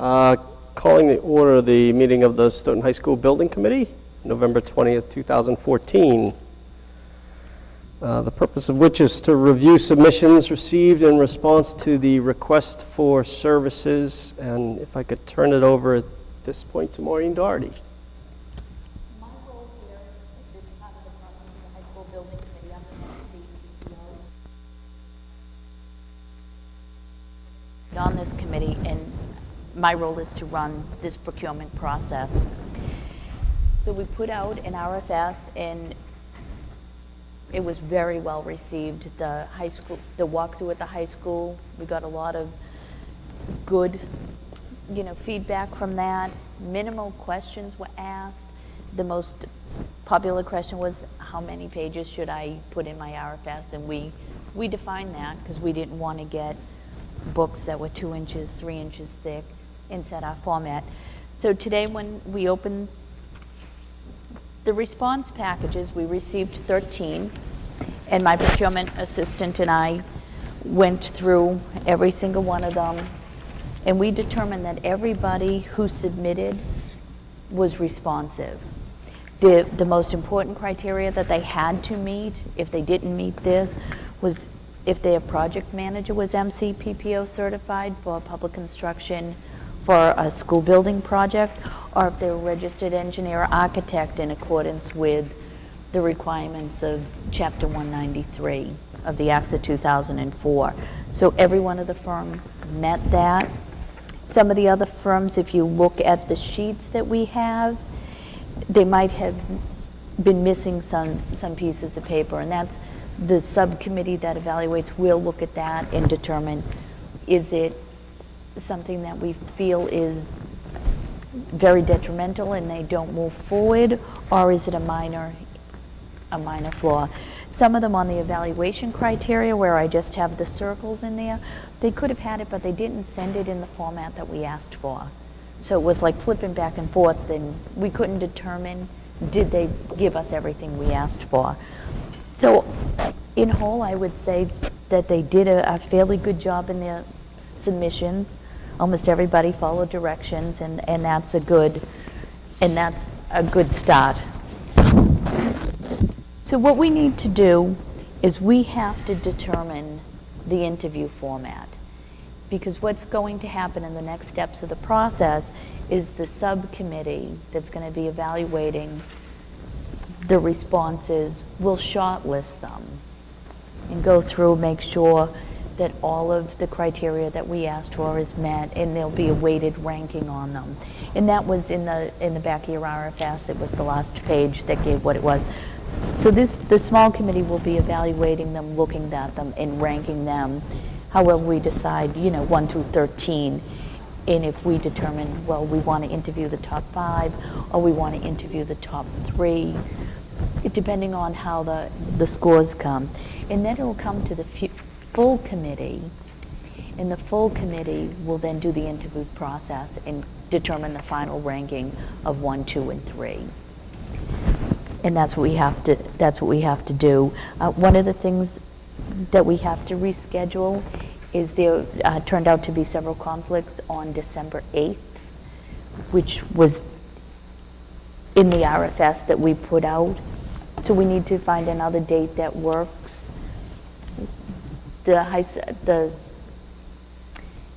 Calling to order the meeting of the Stoughton High School Building Committee, November 20th, 2014. The purpose of which is to review submissions received in response to the request for services. And if I could turn it over at this point to Maureen Doherty. My role here is this part of the process of the High School Building Committee. I'm on this committee, and my role is to run this procurement process. So we put out an RFS, and it was very well received. The high school, the walkthrough at the high school, we got a lot of good, feedback from that. Minimal questions were asked. The most popular question was, how many pages should I put in my RFS? And we defined that because we didn't want to get books that were 2 inches, 3 inches thick inside our format. So today when we opened the response packages, we received 13, and my procurement assistant and I went through every single one of them, and we determined that everybody who submitted was responsive. The most important criteria that they had to meet, if they didn't meet this, was if their project manager was MCPPO certified for public construction for a school building project, or if they were registered engineer or architect in accordance with the requirements of Chapter 193 of the Acts of 2004. So every one of the firms met that. Some of the other firms, if you look at the sheets that we have, they might have been missing some pieces of paper, and that's the subcommittee that evaluates will look at that and determine, is it something that we feel is very detrimental and they don't move forward, or is it a minor flaw? Some of them on the evaluation criteria, where I just have the circles in there, they could have had it, but they didn't send it in the format that we asked for. So it was like flipping back and forth, and we couldn't determine, did they give us everything we asked for? So in whole, I would say that they did a fairly good job in their submissions. Almost everybody followed directions, and that's a good start. So what we need to do is we have to determine the interview format, because what's going to happen in the next steps of the process is the subcommittee that's going to be evaluating the responses will shortlist them and go through, make sure that all of the criteria that we asked for is met, and there'll be a weighted ranking on them. And that was in the back of your RFS. It was the last page that gave what it was. So the small committee will be evaluating them, looking at them, and ranking them. However, we decide, 1 through 13. And if we determine, well, we want to interview the top 5, or we want to interview the top 3, depending on how the scores come. And then it will come to the full committee, and the full committee will then do the interview process and determine the final ranking of 1, 2, and 3. And that's what we have to do. One of the things that we have to reschedule is there turned out to be several conflicts on December 8th, which was in the RFS that we put out. So we need to find another date that works. The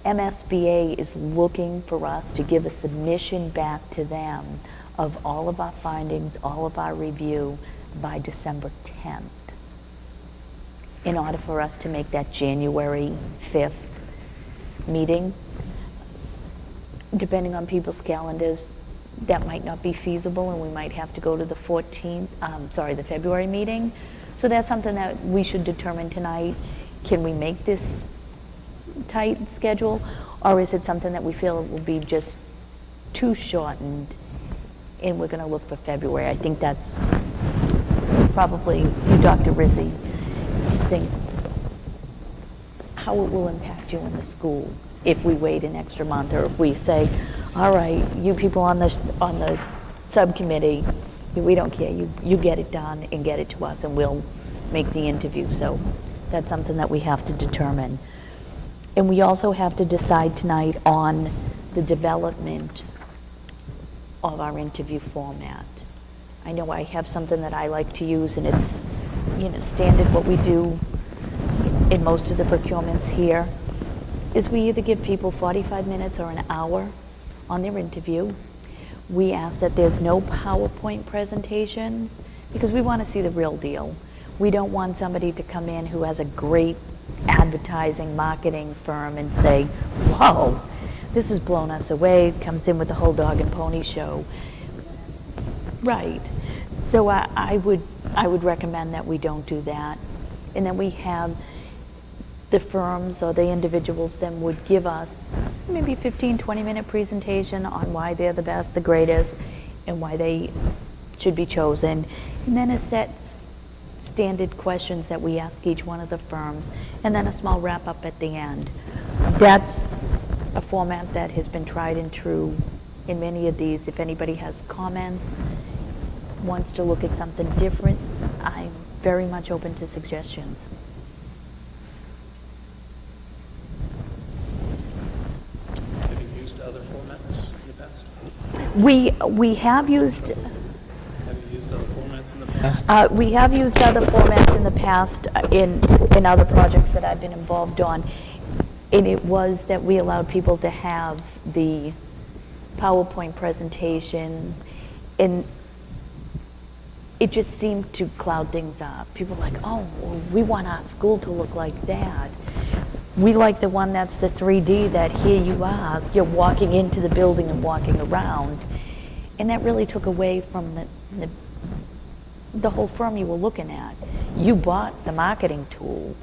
MSBA is looking for us to give a submission back to them of all of our findings, all of our review by December 10th, in order for us to make that January 5th meeting. Depending on people's calendars, that might not be feasible, and we might have to go to the the February meeting. So that's something that we should determine tonight. Can we make this tight schedule, or is it something that we feel it will be just too shortened and we're going to look for February? I think that's probably you, Dr. Rizzi, think how it will impact you in the school if we wait an extra month, or if we say, all right, you people on the subcommittee, we don't care, you get it done and get it to us, and we'll make the interview. So that's something that we have to determine. And we also have to decide tonight on the development of our interview format. I know I have something that I like to use, and it's, standard what we do in most of the procurements here, is we either give people 45 minutes or an hour on their interview. We ask that there's no PowerPoint presentations, because we want to see the real deal. We don't want somebody to come in who has a great advertising, marketing firm and say, whoa, this has blown us away, comes in with the whole dog and pony show. Right. So I would recommend that we don't do that. And then we have the firms or the individuals then would give us maybe 15, 20-minute presentation on why they're the best, the greatest, and why they should be chosen. And then a set standard questions that we ask each one of the firms, and then a small wrap-up at the end. That's a format that has been tried and true in many of these. If anybody has comments, wants to look at something different, I'm very much open to suggestions. Have you used other formats in the past? We have used. Have you used other formats in the past? We have used other formats in the past in other projects that I've been involved on, and it was that we allowed people to have the PowerPoint presentations, and it just seemed to cloud things up. People were like, oh, well, we want our school to look like that. We like the one that's the 3D, that here you are, you're walking into the building and walking around. And that really took away from the whole firm you were looking at. You bought the marketing tool,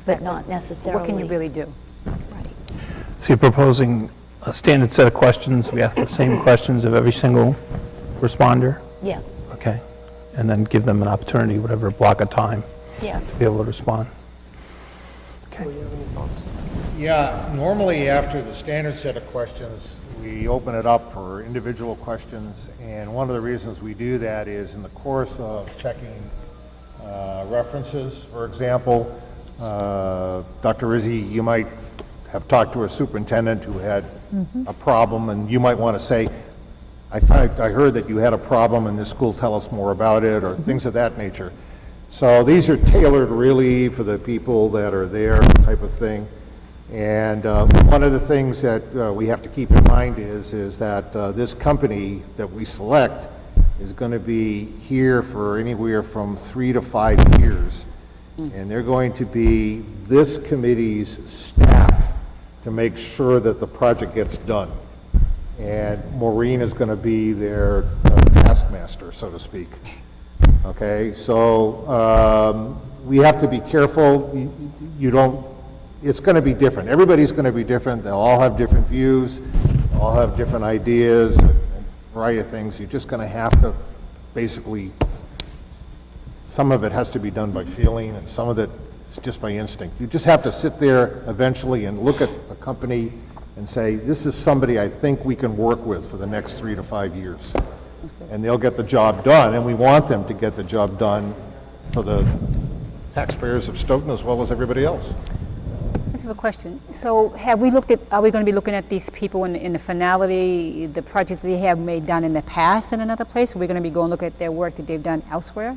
but not necessarily. What can you really do? Right. So you're proposing a standard set of questions. We ask the same questions of every single responder? Yes, Okay. And then give them an opportunity, whatever block of time, yes. to be able to respond. Okay. Do you have any thoughts? Yeah, normally after the standard set of questions, we open it up for individual questions, and one of the reasons we do that is in the course of checking references. For example, Dr. Rizzi, you might have talked to a superintendent who had a problem, and you might want to say, I heard that you had a problem in this school, tell us more about it, or things of that nature. So these are tailored really for the people that are there, type of thing. And one of the things that we have to keep in mind is that this company that we select is going to be here for anywhere from 3 to 5 years. And they're going to be this committee's staff to make sure that the project gets done. And Maureen is going to be their taskmaster, so to speak. Okay, so we have to be careful. It's going to be different. Everybody's going to be different. They'll all have different views, they'll all have different ideas, and a variety of things. You're just going to have to basically, some of it has to be done by feeling, and some of it is just by instinct. You just have to sit there eventually and look at the company and say, this is somebody I think we can work with for the next 3 to 5 years. And they'll get the job done, and we want them to get the job done for the taxpayers of Stoughton as well as everybody else. I just have a question. So have we looked at, are we going to be looking at these people in the finality, the projects that they have made done in the past in another place? Are we going to be going to look at their work that they've done elsewhere?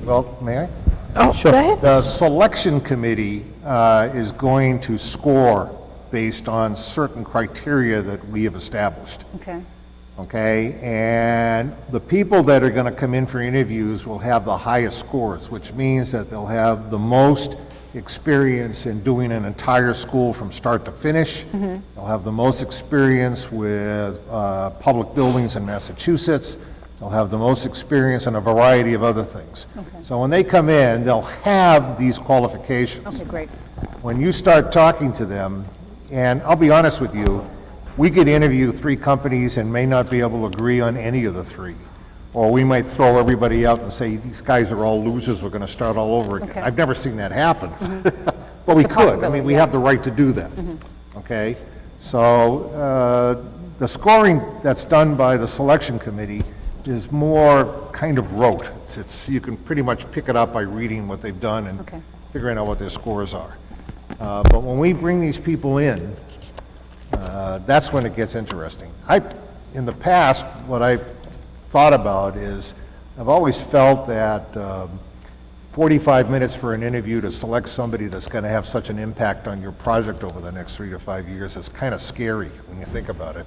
Well, may I? Oh, Sure. Go ahead. The selection committee is going to score based on certain criteria that we have established. Okay. Okay, and the people that are going to come in for interviews will have the highest scores, which means that they'll have the most experience in doing an entire school from start to finish. They'll have the most experience with public buildings in Massachusetts. They'll have the most experience in a variety of other things. Okay. So when they come in, they'll have these qualifications. Okay, great. When you start talking to them, and I'll be honest with you, we could interview 3 companies and may not be able to agree on any of the 3. Or we might throw everybody out and say, these guys are all losers, we're going to start all over again. Okay. I've never seen that happen. But we It's a could. I possibility, mean, we yeah. have the right to do that. Okay? So the scoring that's done by the selection committee is more kind of rote. You can pretty much pick it up by reading what they've done and Okay. figuring out what their scores are. But when we bring these people in, that's when it gets interesting. In the past, what I've thought about is, I've always felt that 45 minutes for an interview to select somebody that's going to have such an impact on your project over the next 3 to 5 years is kind of scary when you think about it.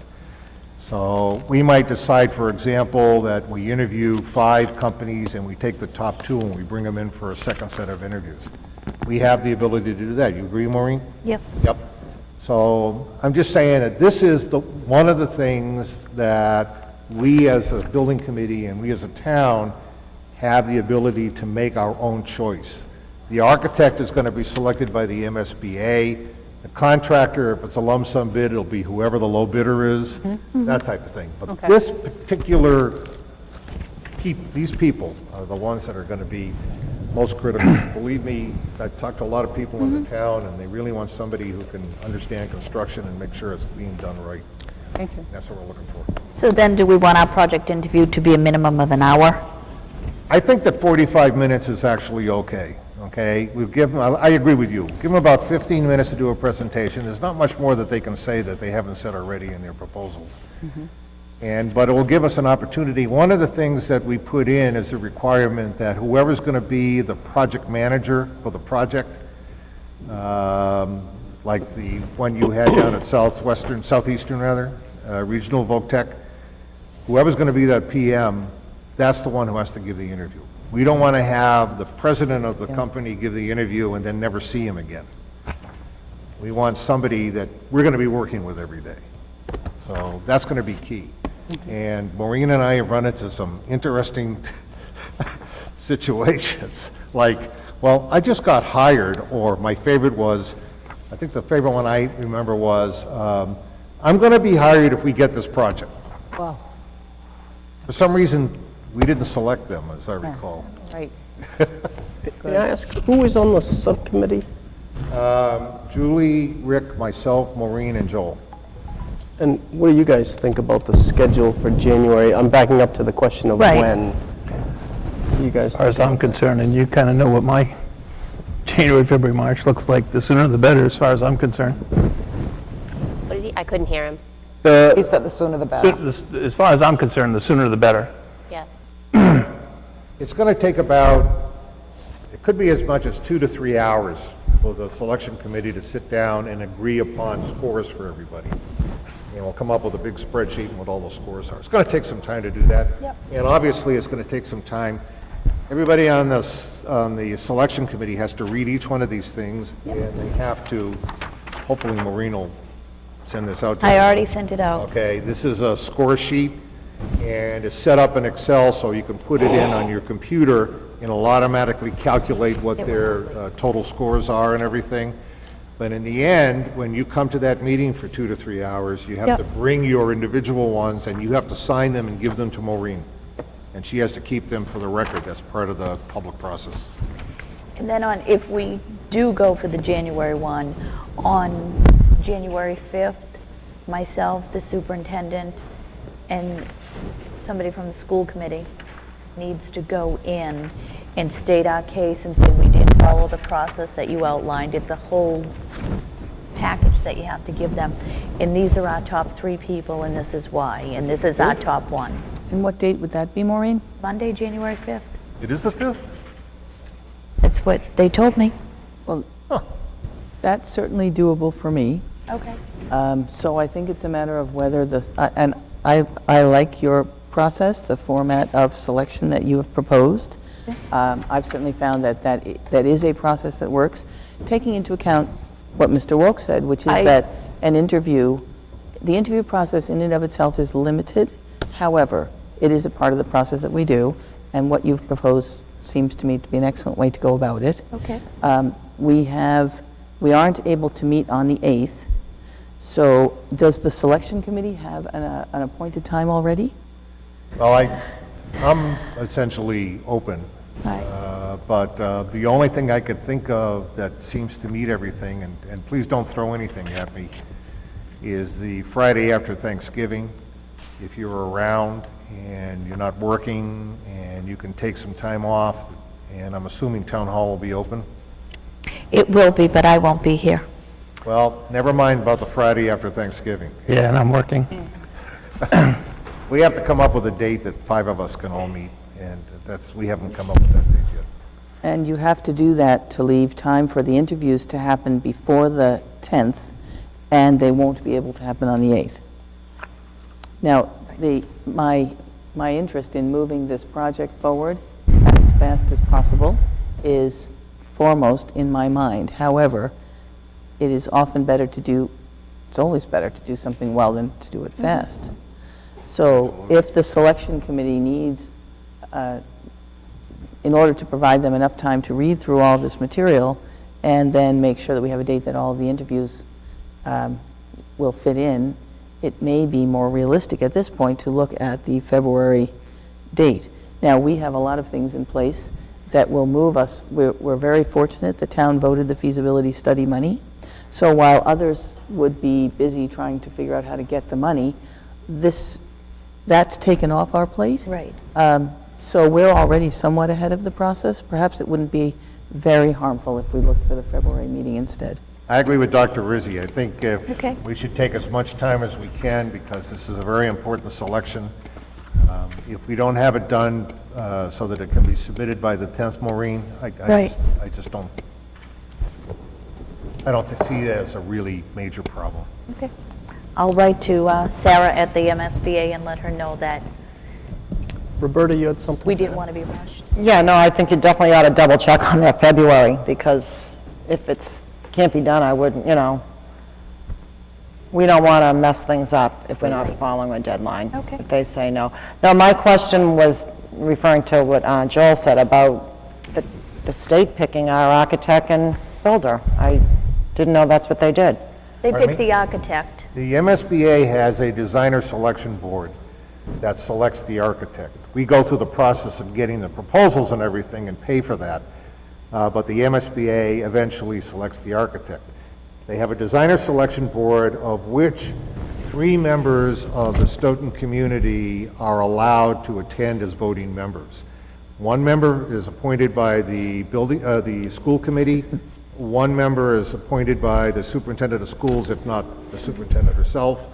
So we might decide, for example, that we interview 5 companies and we take the top 2 and we bring them in for a second set of interviews. We have the ability to do that. You agree, Maureen? Yes. Yep. So I'm just saying that this is one of the things that we as a building committee and we as a town have the ability to make our own choice. The architect is going to be selected by the MSBA. The contractor, if it's a lump sum bid, it'll be whoever the low bidder is, that type of thing. But Okay. this particular, these people are the ones that are going to be most critical. Believe me, I've talked to a lot of people in the town, and they really want somebody who can understand construction and make sure it's being done right. Thank you. That's what we're looking for. So then do we want our project interview to be a minimum of an hour? I think that 45 minutes is actually okay, okay? We've given, I agree with you, give them about 15 minutes to do a presentation. There's not much more that they can say that they haven't said already in their proposals. But it will give us an opportunity. One of the things that we put in is a requirement that whoever's going to be the project manager for the project, like the one you had down at Southeastern Regional VOCTEC, whoever's going to be that PM, that's the one who has to give the interview. We don't want to have the president of the company give the interview and then never see him again. We want somebody that we're going to be working with every day. So that's going to be key. And Maureen and I have run into some interesting situations. Like, well, I just got hired, or my favorite was, I think the favorite one I remember was, I'm going to be hired if we get this project. Wow. For some reason, we didn't select them, as I recall. Right. May I ask, who was on the subcommittee? Julie, Rick, myself, Maureen, and Joel. And what do you guys think about the schedule for January? I'm backing up to the question of Right. when. You guys, As far as I'm concerned, and you kind of know what my January, February, March looks like, the sooner the better, as far as I'm concerned. What did he, I couldn't hear him. He said the sooner the better. As far as I'm concerned, the sooner the better. Yeah. It's going to take about, it could be as much as 2 to 3 hours for the selection committee to sit down and agree upon scores for everybody. And we'll come up with a big spreadsheet and what all those scores are. It's going to take some time to do that. Yep. And obviously, it's going to take some time. Everybody on the selection committee has to read each one of these things, and they have to, hopefully Maureen will send this out to I you. already sent it out. Okay, this is a score sheet, and it's set up in Excel so you can put it in on your computer, and it'll automatically calculate what their total scores are and everything. But in the end, when you come to that meeting for 2 to 3 hours, you have Yep. to bring your individual ones, and you have to sign them and give them to Maureen. And she has to keep them for the record. That's part of the public process. And then if we do go for the January one, on January 5th, myself, the superintendent, and somebody from the school committee needs to go in and state our case and say we did follow the process that you outlined. It's a whole package that you have to give them. And these are our top 3 people, and this is why, and this is our top 1. And what date would that be, Maureen? Monday, January 5th. It is the 5th? That's what they told me. Well, that's certainly doable for me. Okay. So I think it's a matter of whether and I like your process, the format of selection that you have proposed. I've certainly found that is a process that works, taking into account what Mr. Wilk said, which is that the interview process in and of itself is limited. However, it is a part of the process that we do, and what you've proposed seems to me to be an excellent way to go about it. Okay. We aren't able to meet on the 8th, so does the selection committee have an appointed time already? Well, I'm essentially open. But the only thing I could think of that seems to meet everything, and please don't throw anything at me, is the Friday after Thanksgiving. If you're around and you're not working and you can take some time off, and I'm assuming town hall will be open. It will be, but I won't be here. Well, never mind about the Friday after Thanksgiving. Yeah, and I'm working. We have to come up with a date that 5 of us can all meet, and we haven't come up with that date yet. And you have to do that to leave time for the interviews to happen before the 10th, and they won't be able to happen on the 8th. Now, my interest in moving this project forward as fast as possible is foremost in my mind. However, it is often better to do, it's always better to do something well than to do it fast. So if the selection committee needs, in order to provide them enough time to read through all this material and then make sure that we have a date that all of the interviews will fit in, it may be more realistic at this point to look at the February date. Now, we have a lot of things in place that will move us. We're very fortunate the town voted the feasibility study money. So while others would be busy trying to figure out how to get the money, that's taken off our plate. Right. So we're already somewhat ahead of the process. Perhaps it wouldn't be very harmful if we looked for the February meeting instead. I agree with Dr. Rizzi. I think Okay. we should take as much time as we can because this is a very important selection. If we don't have it done so that it can be submitted by the 10th, Maureen, I just don't see that as a really major problem. Okay. I'll write to Sarah at the MSBA and let her know that Roberta, you had something? we didn't want to be rushed. Yeah, no, I think you definitely ought to double check on that February, because if it's, can't be done, I wouldn't, we don't want to mess things up if we're not following a deadline. Okay. If they say no. No, my question was referring to what Joel said about the state picking our architect and builder. I didn't know that's what they did. They Pardon picked me? the architect. The MSBA has a designer selection board that selects the architect. We go through the process of getting the proposals and everything and pay for that, but the MSBA eventually selects the architect. They have a designer selection board of which 3 members of the Stoughton community are allowed to attend as voting members. 1 member is appointed by the school committee. 1 member is appointed by the superintendent of schools, if not the superintendent herself,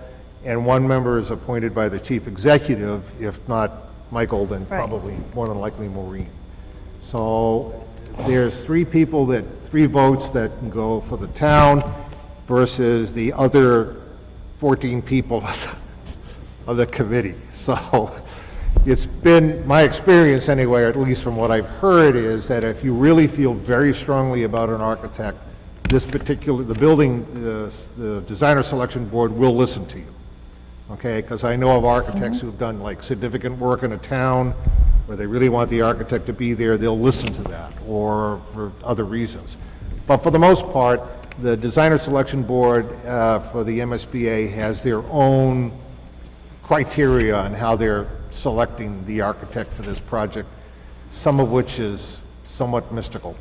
and 1 member is appointed by the chief executive, if not Michael, then probably more than likely Maureen. So there's 3 votes that can go for the town versus the other 14 people of the committee. So it's been my experience anyway, or at least from what I've heard, is that if you really feel very strongly about an architect, the designer selection board will listen to you. Okay, because I know of architects who've done like significant work in a town where they really want the architect to be there, they'll listen to that, or for other reasons. But for the most part, the designer selection board for the MSBA has their own criteria on how they're selecting the architect for this project, some of which is somewhat mystical.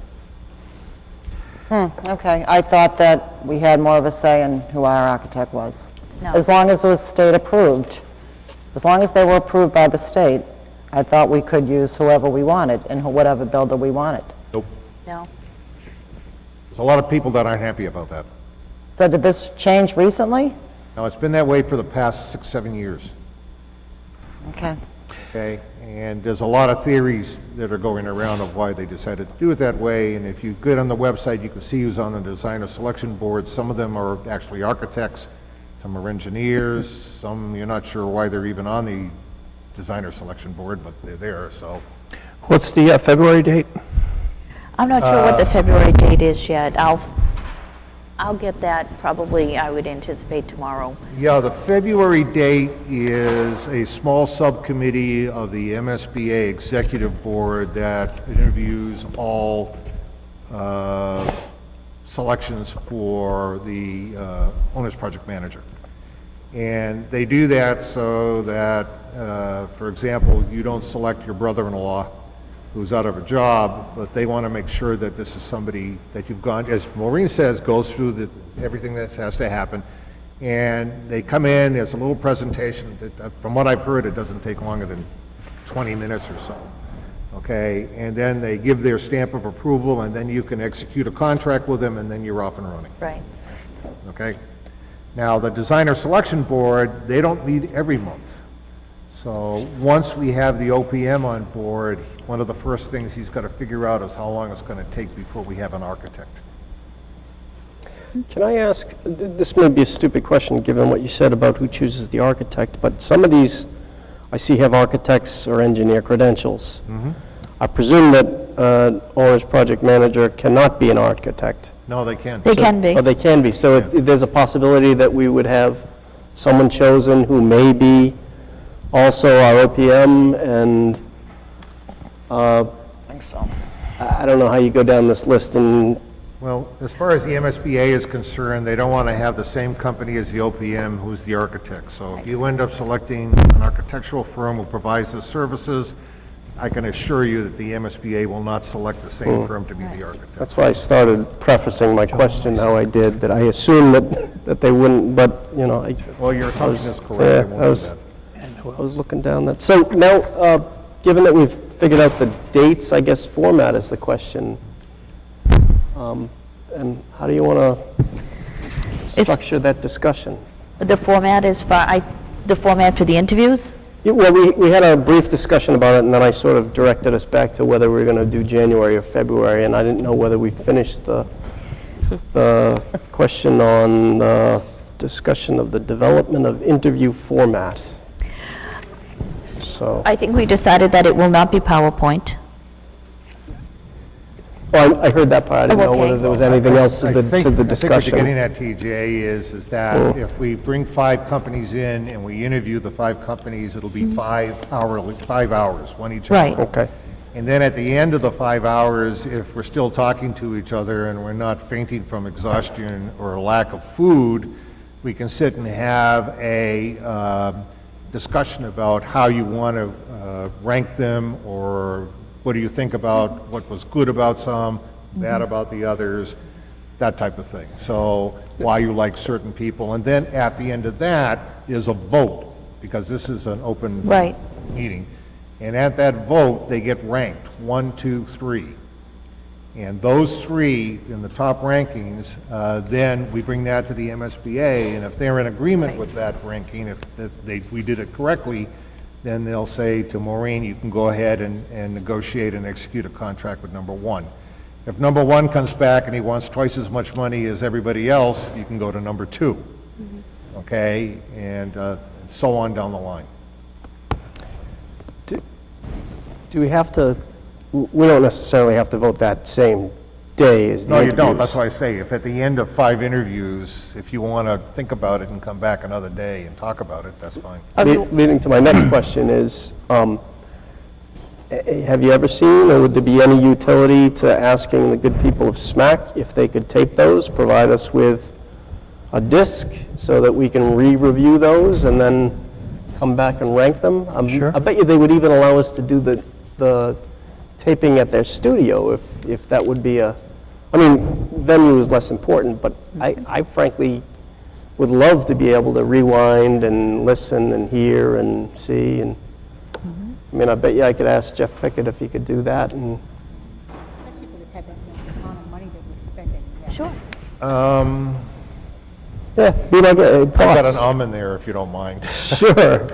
Okay, I thought that we had more of a say in who our architect was. No. As long as it was state approved, as long as they were approved by the state, I thought we could use whoever we wanted and whatever builder we wanted. Nope. No. There's a lot of people that aren't happy about that. So did this change recently? Now, it's been that way for the past 6, 7 years. Okay. Okay, and there's a lot of theories that are going around of why they decided to do it that way, and if you get on the website, you can see who's on the designer selection board. Some of them are actually architects, some are engineers, some you're not sure why they're even on the designer selection board, but they're there, so. What's the February date? I'm not sure what the February date is yet. I'll get that probably, I would anticipate tomorrow. Yeah, the February date is a small subcommittee of the MSBA Executive Board that interviews all selections for the owner's project manager. And they do that so that, for example, you don't select your brother-in-law who's out of a job, but they want to make sure that this is somebody that you've gone, as Maureen says, goes through everything that has to happen. And they come in, there's a little presentation. From what I've heard, it doesn't take longer than 20 minutes or so. Okay, and then they give their stamp of approval, and then you can execute a contract with them, and then you're off and running. Right. okay? Now, the designer selection board, they don't meet every month. So once we have the OPM on board, one of the first things he's got to figure out is how long it's going to take before we have an architect. Can I ask, this may be a stupid question given what you said about who chooses the architect, but some of these I see have architects or engineer credentials. I presume that owner's project manager cannot be an architect. No, they can't. They can be. Oh, they can be. So there's a possibility that we would have someone chosen who may be also our OPM, and I think so. I don't know how you go down this list and, Well, as far as the MSBA is concerned, they don't want to have the same company as the OPM who's the architect. So if you end up selecting an architectural firm who provides the services, I can assure you that the MSBA will not select the same firm to be the architect. that's why I started prefacing my question how I did, that I assumed that they wouldn't, but, you know, Well, your I assumption was, is correct. They I won't do was, that. I was looking down that. So now, given that we've figured out the dates, I guess format is the question. And how do you want to structure that discussion? The format is the format for the interviews? Yeah, well, we had a brief discussion about it, and then I sort of directed us back to whether we were going to do January or February, and I didn't know whether we finished the question on discussion of the development of interview format. So, I think we decided that it will not be PowerPoint. oh, I heard that part. I didn't know Okay. whether there was anything else to I the think to the what you're getting discussion. at, TJ, is that if we bring 5 companies in and we interview the 5 companies, it'll be 5 hours, one each hour. Right. Okay. And then at the end of the 5 hours, if we're still talking to each other and we're not fainting from exhaustion or lack of food, we can sit and have a discussion about how you want to rank them, or what do you think about what was good about some, bad about the others, that type of thing. So why you like certain people. And then at the end of that is a vote, because this is an open Right. meeting. And at that vote, they get ranked, 1, 2, 3. And those 3 in the top rankings, then we bring that to the MSBA, and if they're in agreement with that ranking, if we did it correctly, then they'll say to Maureen, you can go ahead and negotiate and execute a contract with number 1. If number 1 comes back and he wants twice as much money as everybody else, you can go to number 2. Okay? And so on down the line. Do we have to, we don't necessarily have to vote that same day as the No, you interviews. don't. That's why I say, if at the end of 5 interviews, if you want to think about it and come back another day and talk about it, that's fine. Leading to my next question is, have you ever seen, or would there be any utility to asking the good people of SMAC if they could tape those, provide us with a disc so that we can re-review those and then come back and rank them? Sure. I bet you they would even allow us to do the taping at their studio if that would be a, I mean, venue is less important, but I frankly would love to be able to rewind and listen and hear and see. And I mean, I bet you I could ask Jeff Pickett if he could do that. And Especially for the type of amount of money that we spend. Sure. yeah, be like I've got an thoughts. in there if you don't mind. Sure.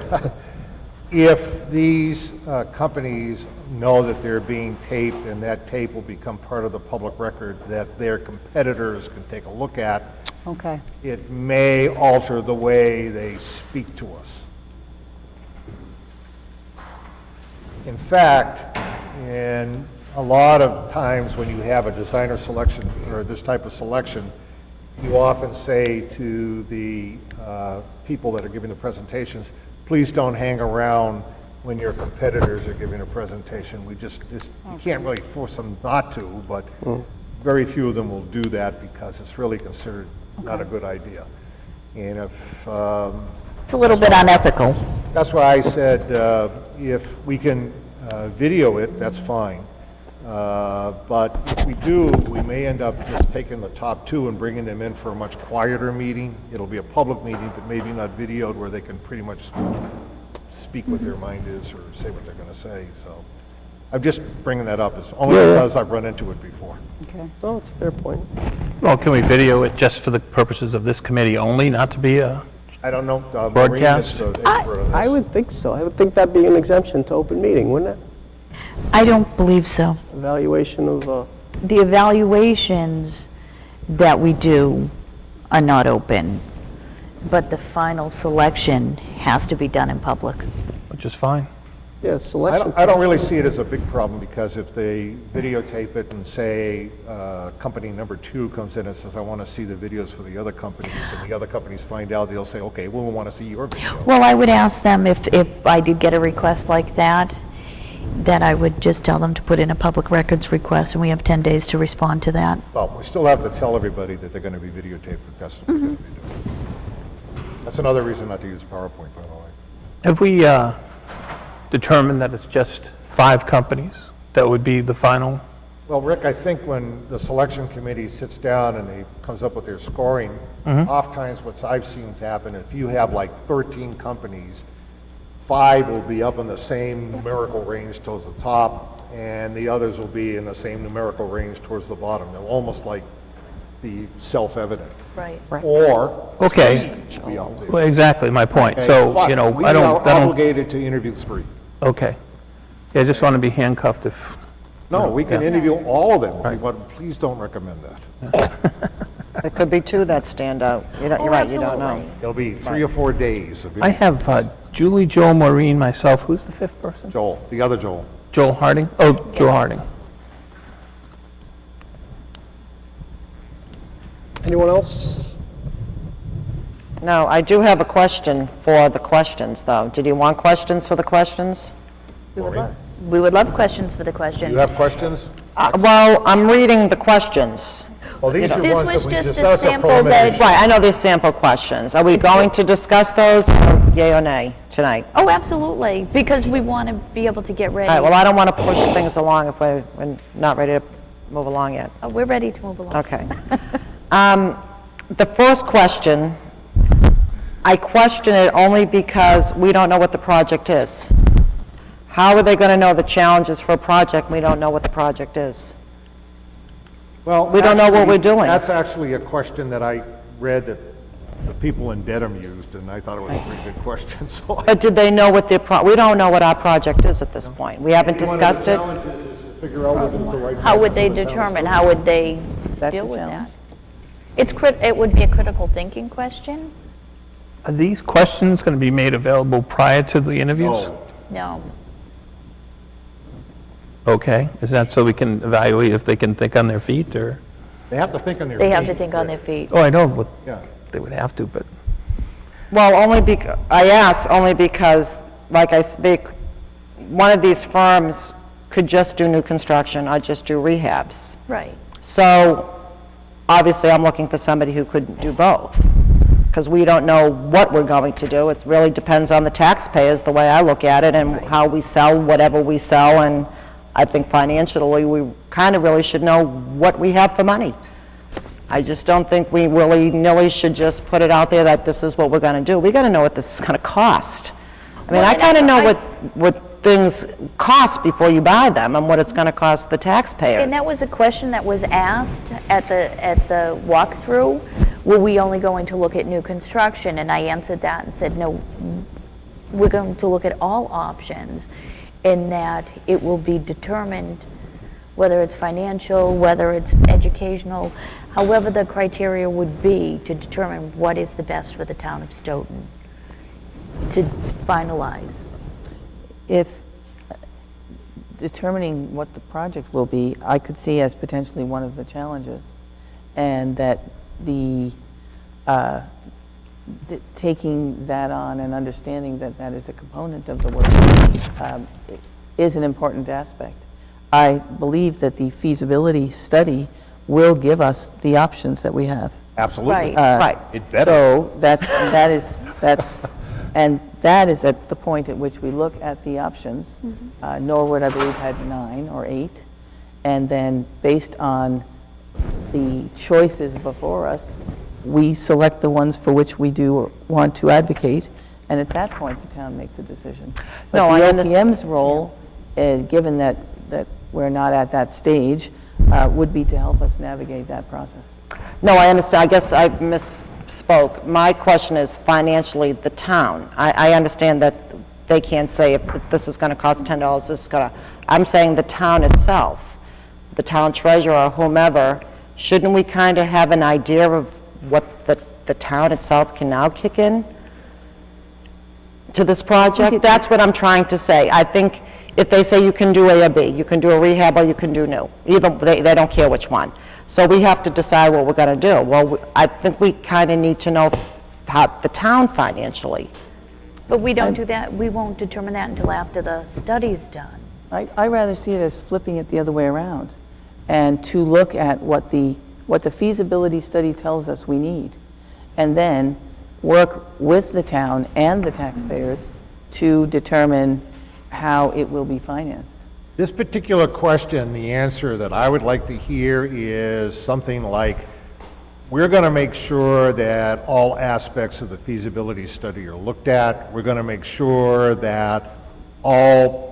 If these companies know that they're being taped and that tape will become part of the public record that their competitors can take a look at, Okay. it may alter the way they speak to us. In fact, in a lot of times when you have a designer selection or this type of selection, you often say to the people that are giving the presentations, please don't hang around when your competitors are giving a presentation. You can't really force them not to, but very few of them will do that because it's really considered not a good idea. And if It's a little bit unethical. that's why I said, if we can video it, that's fine. But if we do, we may end up just taking the top 2 and bringing them in for a much quieter meeting. It'll be a public meeting, but maybe not videoed, where they can pretty much speak what their mind is or say what they're going to say. So I'm just bringing that up, it's only Yeah, yeah. because I've run into it before. Okay. Oh, it's a fair point. Well, can we video it just for the purposes of this committee only, not to be a, I don't know, Maureen Broadcast? is the expert on this. I would think so. I would think that'd be an exemption to open meeting, wouldn't it? I don't believe so. Evaluation of, The evaluations that we do are not open, but the final selection has to be done in public. which is fine? yeah, selection. I don't really see it as a big problem, because if they videotape it and say, company number 2 comes in and says, I want to see the videos for the other companies, and the other companies find out, they'll say, okay, well, we want to see your video. Well, I would ask them if I did get a request like that, that I would just tell them to put in a public records request, and we have 10 days to respond to that. Well, we still have to tell everybody that they're going to be videotaped, if that's what they're going to be doing. That's another reason not to use PowerPoint, by the way. Have we determined that it's just 5 companies that would be the final? Well, Rick, I think when the selection committee sits down and they comes up with their scoring, oftentimes what I've seen happen, if you have like 13 companies, 5 will be up in the same numerical range towards the top, and the others will be in the same numerical range towards the bottom. They'll almost like be self-evident. Right. Or Okay. 3 should be up there. Well, exactly, my point. Okay, So, but you know, we I are don't, obligated to interview 3. okay. Yeah, I just want to be handcuffed if, No, we can interview all of them, but please don't recommend that. There could be 2 that stand out. You're right, you don't know. Absolutely. It'll be 3 or 4 days of I video. have Julie, Joel, Maureen, myself, who's the 5th person? Joel, the other Joel. Joel Harding? Oh, Joel Harding. Anyone else? No, I do have a question for the questions, though. Did you want questions for the questions? We would love questions for the question. You have questions? Well, I'm reading the questions. Well, these are This ones was that we just a discussed. sample that- Right, I know there's sample questions. Are we going to discuss those, or yay or nay, tonight? Oh, absolutely, because we want to be able to get ready. All right, well, I don't want to push things along if we're not ready to move along yet. Oh, we're ready to move along. Okay. The first question, I question it only because we don't know what the project is. How are they going to know the challenges for a project? We don't know what the project is. Well, We don't know what we're doing. That's actually a question that I read that the people in Dedham used, and I thought it was a pretty good question, so. But did they know what we don't know what our project is at this point. We haven't discussed it. One of the challenges is to figure out which is the right. How would they project for the town of determine, how would they That's deal a with challenge. that? It would be a critical thinking question? Are these questions going to be made available prior to the interviews? No. No. Okay, is that so we can evaluate if they can think on their feet, or? They have to think on their feet. They have to think on their feet. Oh, I know, what Yeah. they would have to, but, Well, I ask only because, like one of these firms could just do new construction or just do rehabs. Right. So, obviously, I'm looking for somebody who could do both, because we don't know what we're going to do. It really depends on the taxpayers, the way I look at it, and how we sell whatever we sell, and I think financially, we kind of really should know what we have for money. I just don't think we willy-nilly should just put it out there that this is what we're going to do. We got to know what this is going to cost. I mean, Well, I and kind of know I- what things cost before you buy them, and what it's going to cost the taxpayers. And that was a question that was asked at the walkthrough. Were we only going to look at new construction? And I answered that and said, no, we're going to look at all options, in that it will be determined whether it's financial, whether it's educational, however the criteria would be to determine what is the best for the town of Stoughton to finalize. If determining what the project will be, I could see as potentially one of the challenges, and that taking that on and understanding that that is a component of the work is an important aspect. I believe that the feasibility study will give us the options that we have. Absolutely. Right. It better. So and that is at the point at which we look at the options. Norwood, I believe, had 9 or 8. And then based on the choices before us, we select the ones for which we do want to advocate. And at that point, the town makes a decision. No, But I the understand. OPM's role, given that we're not at that stage, would be to help us navigate that process. No, I understand. I guess I misspoke. My question is financially, the town. I understand that they can't say if this is going to cost $10, this is going to, I'm saying the town itself, the town treasurer, whomever, shouldn't we kind of have an idea of what the town itself can now kick in to this project? That's what I'm trying to say. I think if they say you can do A or B, you can do a rehab or you can do new, either they don't care which one. So we have to decide what we're going to do. Well, I think we kind of need to know how the town financially. But we don't do that, we won't determine that until after the study's done. I rather see it as flipping it the other way around, and to look at what the feasibility study tells us we need, and then work with the town and the taxpayers to determine how it will be financed. This particular question, the answer that I would like to hear is something like, we're going to make sure that all aspects of the feasibility study are looked at. We're going to make sure that all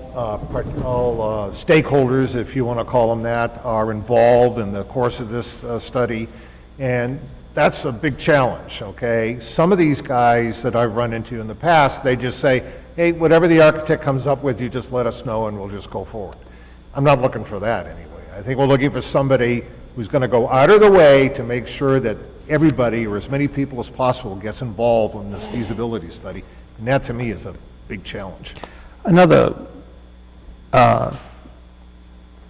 stakeholders, if you want to call them that, are involved in the course of this study. And that's a big challenge, okay? Some of these guys that I've run into in the past, they just say, hey, whatever the architect comes up with, you just let us know and we'll just go forward. I'm not looking for that anyway. I think we're looking for somebody who's going to go out of the way to make sure that everybody, or as many people as possible, gets involved in this feasibility study. And that, to me, is a big challenge. Another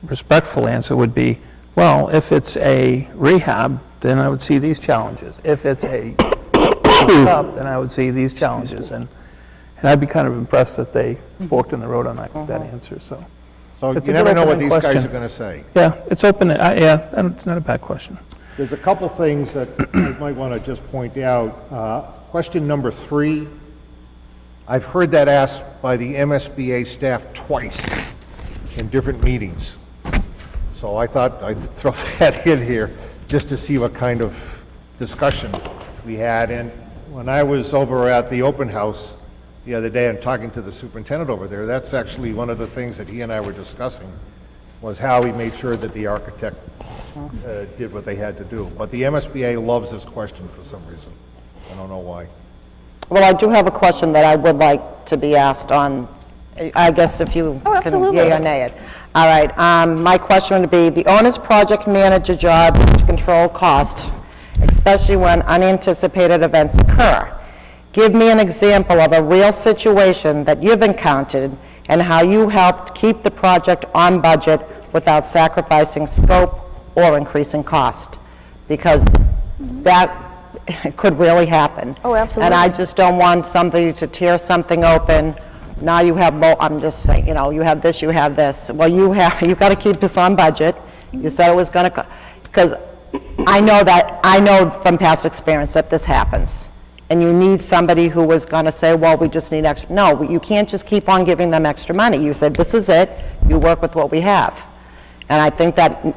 respectful answer would be, well, if it's a rehab, then I would see these challenges. If it's a up, then I would see these challenges. And I'd be kind of impressed that they forked in the road on that answer. So it's you a never good know what open-ended these guys question. are going to say. Yeah, it's open. Yeah, and it's not a bad question. There's a couple things that I might want to just point out. Question number 3, I've heard that asked by the MSBA staff twice in different meetings. So I thought I'd throw that in here just to see what kind of discussion we had. And when I was over at the open house the other day and talking to the superintendent over there, that's actually one of the things that he and I were discussing, was how we made sure that the architect did what they had to do. But the MSBA loves this question for some reason. I don't know why. Well, I do have a question that I would like to be asked on, I guess if you can yay or nay it. All right, my question would be, the owner's project manager job is to control costs, especially when unanticipated events occur. Give me an example of a real situation that you've encountered and how you helped keep the project on budget without sacrificing scope or increasing cost. Because that could really happen. Oh, absolutely. And I just don't want somebody to tear something open. Now you have, I'm just saying, you know, you have this, you have this. Well, you've got to keep this on budget. You said it was going to, because I know from past experience that this happens. And you need somebody who was going to say, well, we just need extra. No, you can't just keep on giving them extra money. You said, this is it. You work with what we have. And I think that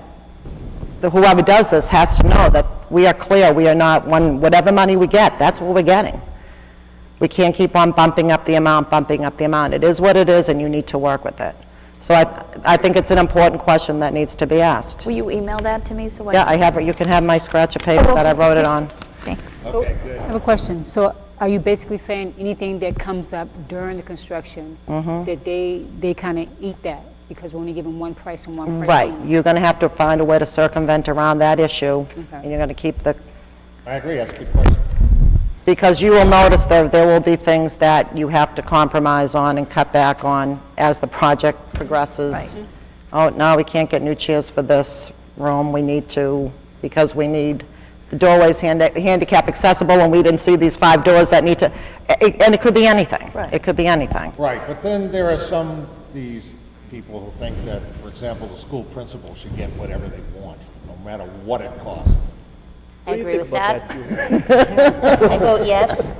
whoever does this has to know that we are clear. We are not, whatever money we get, that's what we're getting. We can't keep on bumping up the amount. It is what it is, and you need to work with it. So I think it's an important question that needs to be asked. Will you email that to me so I Yeah, I have it. You can have my scratch of paper that I wrote it on. Thanks. I have a question. So are you basically saying anything that comes up during the construction, that they kind of eat that because we're only giving one price and one price Right. only? You're going to have to find a way to circumvent around that issue, and you're going to keep the, I agree, that's a good question. because you will notice there will be things that you have to compromise on and cut back on as the project progresses. Right. Oh, no, we can't get new chairs for this room. We need to, because we need the doorways handicap accessible, and we didn't see these 5 doors that need to, and it could be anything. Right. It could be anything. Right, but then there are these people who think that, for example, the school principal should get whatever they want, no matter what it costs. I agree with that. I vote yes.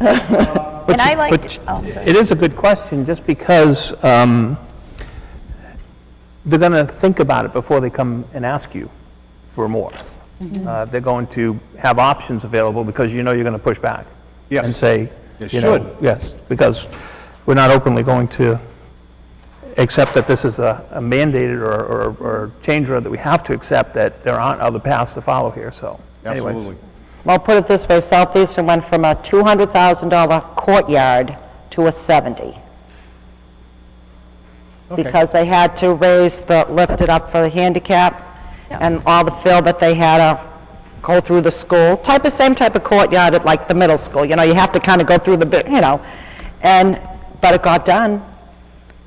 And I liked, oh, I'm sorry. It is a good question, just because they're going to think about it before they come and ask you for more. They're going to have options available because you know you're going to push back. Yes. And say, They you know, should. yes, because we're not openly going to accept that this is a mandated or change order that we have to accept, that there aren't other paths to follow here, so anyways. Absolutely. Well, put it this way, Southeastern went from a $200,000 courtyard to a 70. Okay. Because they had to lift it up for the handicap, and all the fill that they had to go through the school, same type of courtyard at like the middle school, you have to kind of go through but it got done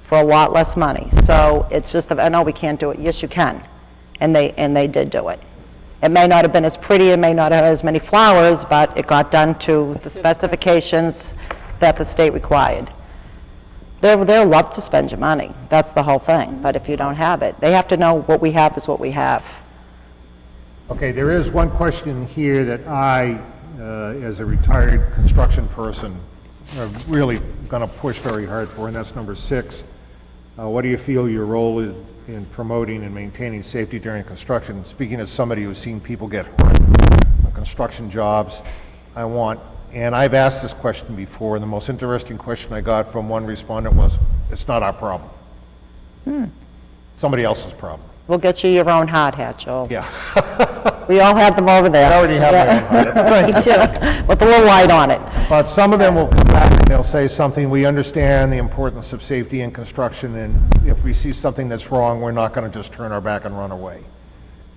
for a lot less money. So it's just, I know we can't do it, yes you can, and they did do it. It may not have been as pretty, it may not have as many flowers, but it got done to the specifications that the state required. They'll love to spend your money, that's the whole thing, but if you don't have it, they have to know what we have is what we have. Okay, there is one question here that I, as a retired construction person, are really going to push very hard for, and that's number 6. What do you feel your role is in promoting and maintaining safety during construction? Speaking as somebody who's seen people get hurt on construction jobs, and I've asked this question before, and the most interesting question I got from one respondent was, it's not our problem. Somebody else's problem. We'll get you your own hard hat, Joel. Yeah. We all have them over there. I already have my own hard hat. Me too, with a little light on it. But some of them will come back and they'll say something, we understand the importance of safety in construction, and if we see something that's wrong, we're not going to just turn our back and run away.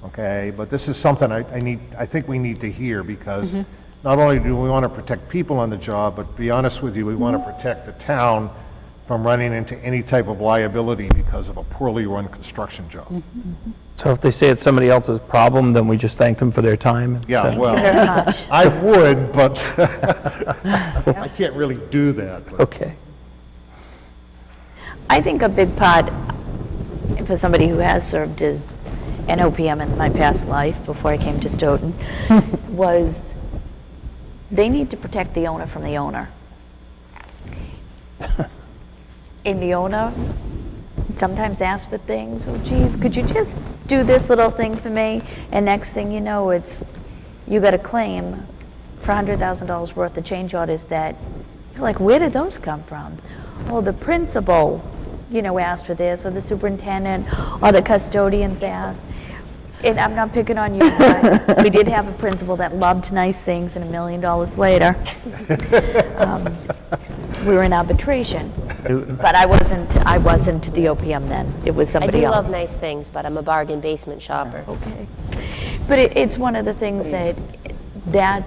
Okay? But this is something I think we need to hear, because not only do we want to protect people on the job, but to be honest with you, we want to protect the town from running into any type of liability because of a poorly run construction job. So if they say it's somebody else's problem, then we just thank them for their time? and Yeah, send- well, Very much. I would, but I can't really do that. But Okay. I think a big part, for somebody who has served as an OPM in my past life, before I came to Stoughton, was they need to protect the owner from the owner. And the owner sometimes asks for things, oh geez, could you just do this little thing for me? And next thing you know, you got a claim for $100,000 worth of change orders that you're like, where did those come from? Oh, the principal, asked for this, or the superintendent, or the custodians asked. And I'm not picking on you, but we did have a principal that loved nice things, and $1 million later, we were in arbitration. But I wasn't the OPM then. It was I somebody do else. love nice things, but I'm a bargain basement shopper. Okay. But it's one of the things that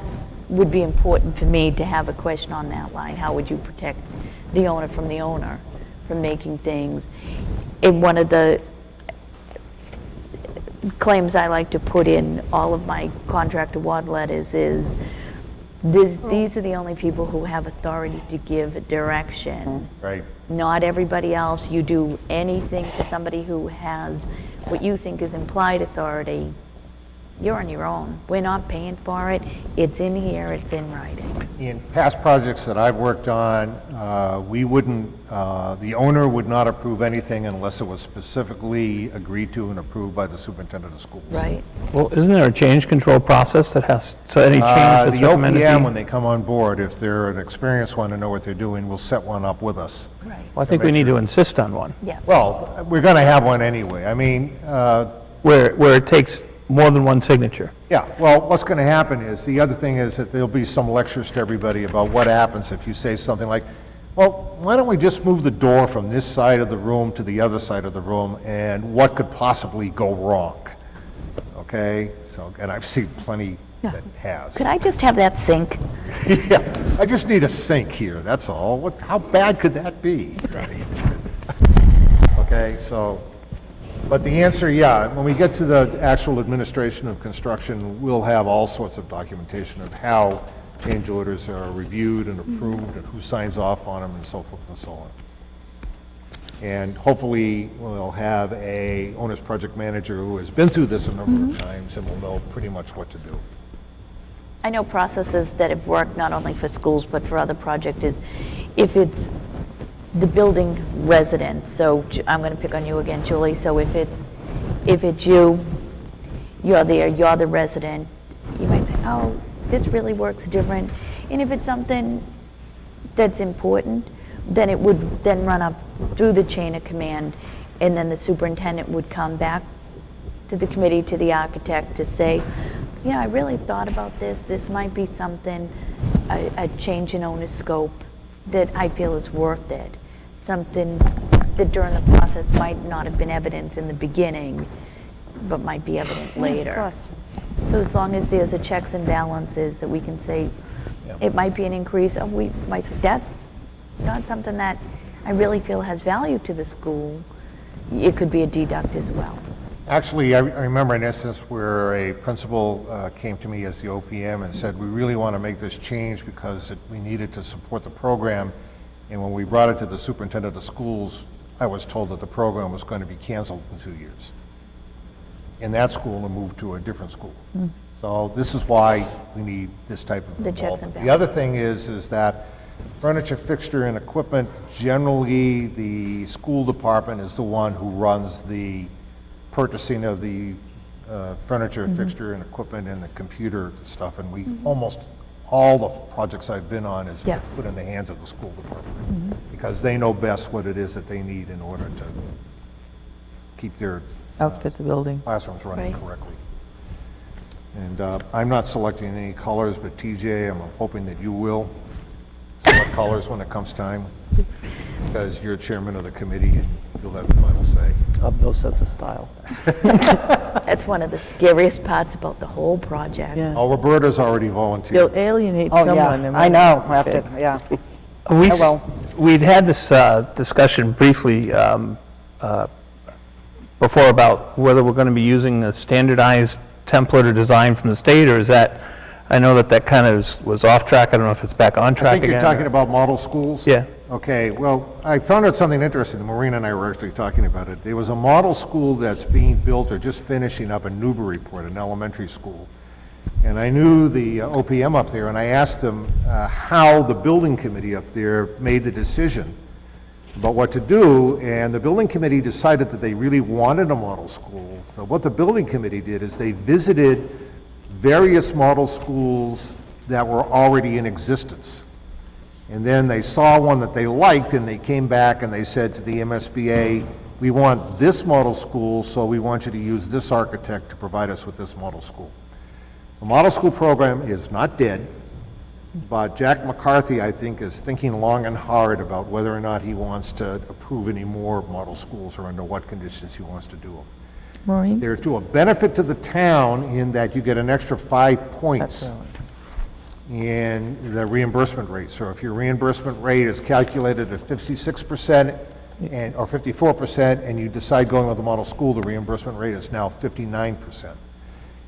would be important for me to have a question on that line. How would you protect the owner from making things? And one of the claims I like to put in all of my contract award letters is these are the only people who have authority to give direction. right. Not everybody else. You do anything to somebody who has what you think is implied authority, you're on your own. We're not paying for it. It's in here, it's in writing. In past projects that I've worked on, we wouldn't, the owner would not approve anything unless it was specifically agreed to and approved by the superintendent of schools. Right. Well, isn't there a change control process that has, so any change that's The recommended? OPM, when they come on board, if they're an experienced one and know what they're doing, will set one up with us. Right. Well, I think we need to insist on one, Yes. Well, we're going to have one anyway. I mean, where it takes more than one signature. yeah, well, what's going to happen is, the other thing is that there'll be some lectures to everybody about what happens if you say something like, well, why don't we just move the door from this side of the room to the other side of the room, and what could possibly go wrong? Okay, so, and I've seen plenty that has. Could I just have that sink? Yeah, I just need a sink here, that's all. How bad could that be? Okay, so, but the answer, yeah, when we get to the actual administration of construction, we'll have all sorts of documentation of how change orders are reviewed and approved and who signs off on them and so forth and so on. And hopefully, we'll have a owner's project manager who has been through this a number of times and will know pretty much what to do. I know processes that have worked not only for schools but for other projects is if it's the building resident, so I'm going to pick on you again, Julie, so if it's you, you're there, you're the resident, you might say, oh, this really works different. And if it's something that's important, then it would then run up through the chain of command, and then the superintendent would come back to the committee, to the architect, to say, yeah, I really thought about this. This might be something, a change in owner's scope that I feel is worth it. Something that during the process might not have been evident in the beginning, but might be evident later. Of course. So as long as there's a checks and balances that we can say, it might be an increase, or we might say, that's not something that I really feel has value to the school, it could be a deduct as well. Actually, I remember an instance where a principal came to me as the OPM and said, we really want to make this change because we needed to support the program. And when we brought it to the superintendent of schools, I was told that the program was going to be canceled in 2 years. In that school and moved to a different school. So this is why we need this type of The checks and involvement. The other thing is that furniture, fixture, and equipment, generally the school department is the one who runs the purchasing of the furniture, fixture, and equipment, and the computer stuff, and we almost all the projects I've been on is Yeah. put in the hands of the school department because they know best what it is that they need in order to keep their Outfit the building. classrooms running Right. correctly. And I'm not selecting any colors, but TJ, I'm hoping that you will select colors when it comes time, because you're chairman of the committee and you'll have the final say. I have no sense of style. That's one of the scariest parts about the whole project. Yeah. Oh, Roberta's already You'll volunteered. alienate Oh, someone. yeah, and I when- know, I have to, yeah. We, I will. we'd had this discussion briefly before about whether we're going to be using a standardized template or design from the state, or is that, I know that kind of was off track. I don't know if it's back on I track think again. you're talking about model schools? Yeah. Okay, well, I found out something interesting. Maureen and I were actually talking about it. There was a model school that's being built or just finishing up in Newburyport, an elementary school. And I knew the OPM up there, and I asked them how the building committee up there made the decision about what to do, and the building committee decided that they really wanted a model school. So what the building committee did is they visited various model schools that were already in existence. And then they saw one that they liked, and they came back and they said to the MSBA, we want this model school, so we want you to use this architect to provide us with this model school. The model school program is not dead, but Jack McCarthy, I think, is thinking long and hard about whether or not he wants to approve any more model schools or under what conditions he wants to do them. Maureen? They're to a benefit to the town in that you get an extra 5 points That's right. in the reimbursement rate. So if your reimbursement rate is calculated at 56% and, or 54%, and you decide going with the model school, the reimbursement rate is now 59%.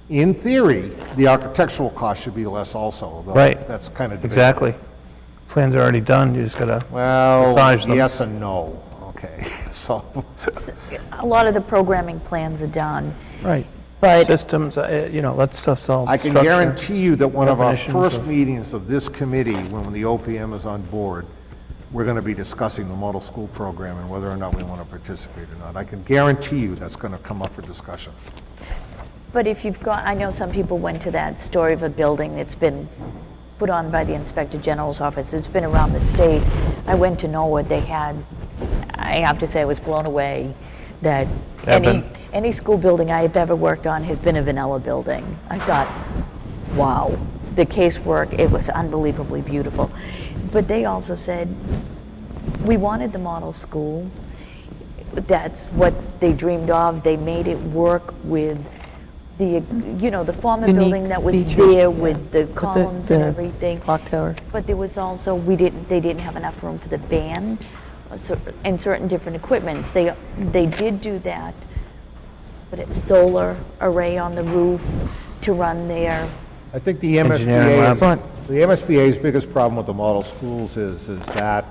In theory, the architectural cost should be less also, although Right. that's kind of debatable. Exactly. Plans are already done, you just got to Well, massage them. yes and no. Okay, so A lot of the programming plans are done. Right. But- Systems, that stuff's all I can structure. guarantee you that one of our definitions first of- meetings of this committee, when the OPM is on board, we're going to be discussing the model school program and whether or not we want to participate or not. I can guarantee you that's going to come up for discussion. But if you've got, I know some people went to that story of a building that's been put on by the Inspector General's office. It's been around the state. I went to Norwood. They had, I have to say I was blown away that any school building I have ever worked on has been a vanilla building. I thought, wow, the casework, it was unbelievably beautiful. But they also said, we wanted the model school. That's what they dreamed of. They made it work with the, the former Unique building that was features, there yeah. with the With columns and the everything. Clock tower. But there was also, they didn't have enough room for the band and certain different equipments. They did do that, but it's solar array on the roof to run their, I think the Engineering MSBA's biggest problem with the model schools is that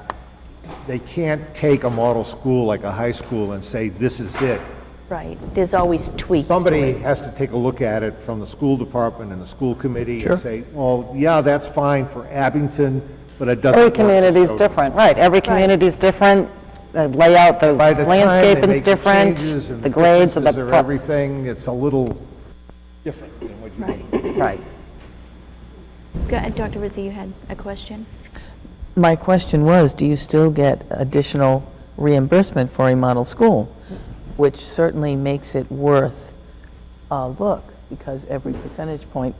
they can't take a model school like a high school and say, this is it. right, there's always tweaks to Somebody it. has to take a look at it from the school department and the school committee Sure. and say, well, yeah, that's fine for Abington, but it doesn't Every work for community's Stoughton. different, right, every community's different, the layout, the By the time they landscaping's make the different, changes and the grades of the, differences everything, it's a little different than what you Right. right. Go ahead, Dr. Rizzi, you had a question? My question was, do you still get additional reimbursement for a model school? Which certainly makes it worth a look, because every percentage point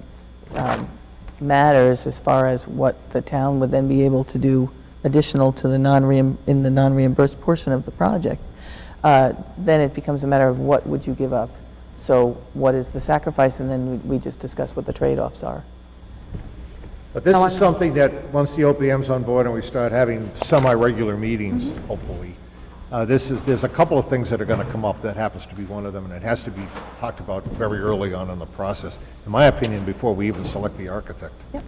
matters as far as what the town would then be able to do additional to the in the non-reimbursed portion of the project. Then it becomes a matter of what would you give up. So what is the sacrifice, and then we just discuss what the trade-offs are. But this is something that, once the OPM's on board and we start having semi-regular meetings, hopefully, there's a couple of things that are going to come up. That happens to be one of them, and it has to be talked about very early on in the process, in my opinion, before we even select the architect. Yep.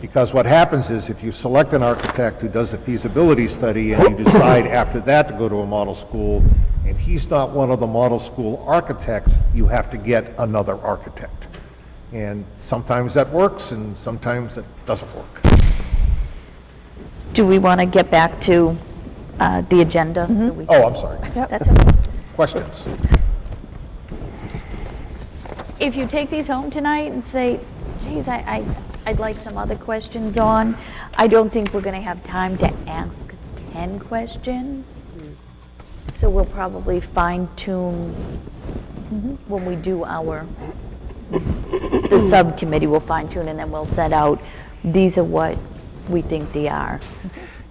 Because what happens is, if you select an architect who does a feasibility study and you decide after that to go to a model school, and he's not one of the model school architects, you have to get another architect. And sometimes that works, and sometimes it doesn't work. Do we want to get back to the agenda? So we Oh, I'm sorry. That's okay. Questions? If you take these home tonight and say, geez, I'd like some other questions on, I don't think we're going to have time to ask 10 questions. So we'll probably fine tune when we do the subcommittee, we'll fine tune, and then we'll set out, these are what we think they are.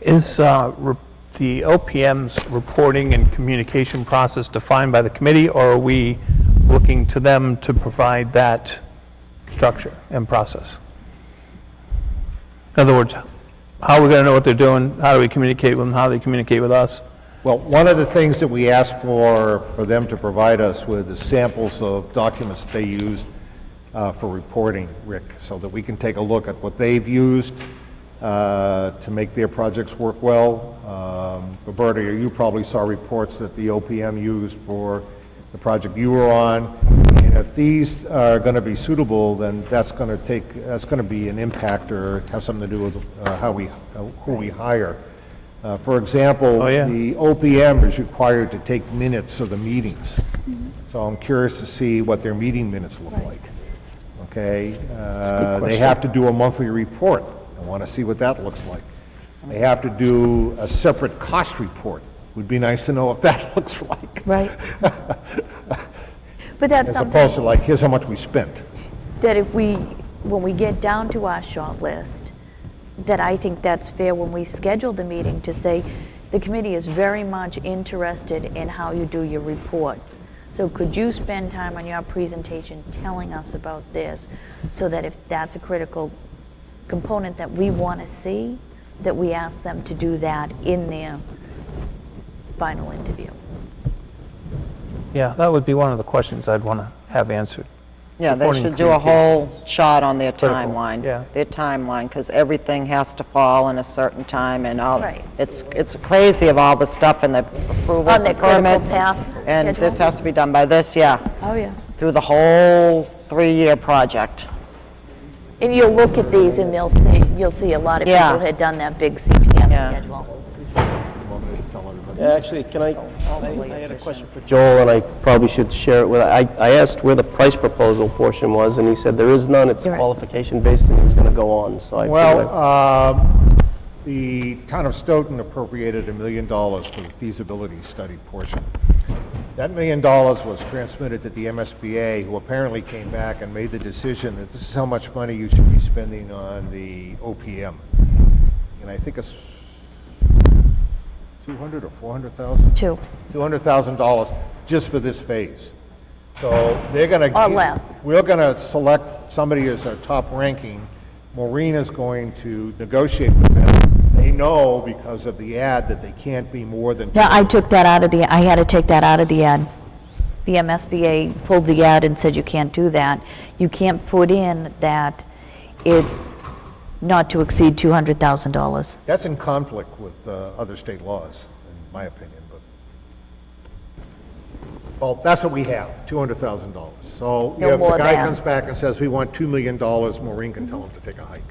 Is the OPM's reporting and communication process defined by the committee, or are we looking to them to provide that structure and process? In other words, how are we going to know what they're doing? How do we communicate with them? How do they communicate with us? Well, one of the things that we asked for them to provide us with is samples of documents that they used for reporting, Rick, so that we can take a look at what they've used to make their projects work well. Roberta, you probably saw reports that the OPM used for the project you were on. And if these are going to be suitable, then that's going to be an impact or have something to do with who we hire. For example, the OPM is required to take minutes of the meetings. So I'm curious to see what their meeting minutes look like. Okay, they have to do a monthly report. I want to see what that looks like. They have to do a separate cost report. Would be nice to know what that looks like. Right. But that's As something opposed to like, here's how much we spent. that when we get down to our short list, that I think that's fair when we schedule the meeting to say, the committee is very much interested in how you do your reports. So could you spend time on your presentation telling us about this, so that if that's a critical component that we want to see, that we ask them to do that in their final interview. Yeah, that would be one of the questions I'd want to have answered. Yeah, they Reporting should do a whole chart on their Critical, timeline. yeah. Their timeline, because everything has to fall in a certain time, and all, Right. it's crazy of all the stuff and the approvals On their and critical permits. path And schedule? this has to be done by this, yeah, Oh, yeah. through the whole 3-year project. And you'll look at these and you'll see a lot of Yeah. people had done that big CPM Yeah. schedule. Yeah, actually, I had a question for Joel, and I probably should share it with, I asked where the price proposal portion was, and he said there is none, it's You're right. qualification-based, and he was going to go on, so I figured Well, the town of Stoughton appropriated $1 million for the feasibility study portion. That $1 million was transmitted to the MSBA, who apparently came back and made the decision that this is how much money you should be spending on the OPM. And I think it's 200 or 400,000? $200,000 just for this phase. So they're going to... Or less. We're going to select somebody as our top ranking. Maureen is going to negotiate with them. They know because of the ad that they can't be more than... No, I took that out of I had to take that out of the ad. The MSBA pulled the ad and said you can't do that. You can't put in that it's not to exceed $200,000. That's in conflict with other state laws, in my opinion. But well, that's what we have, $200,000. So No if more the guy than. comes back and says, we want $2 million, Maureen can tell him to take a hike.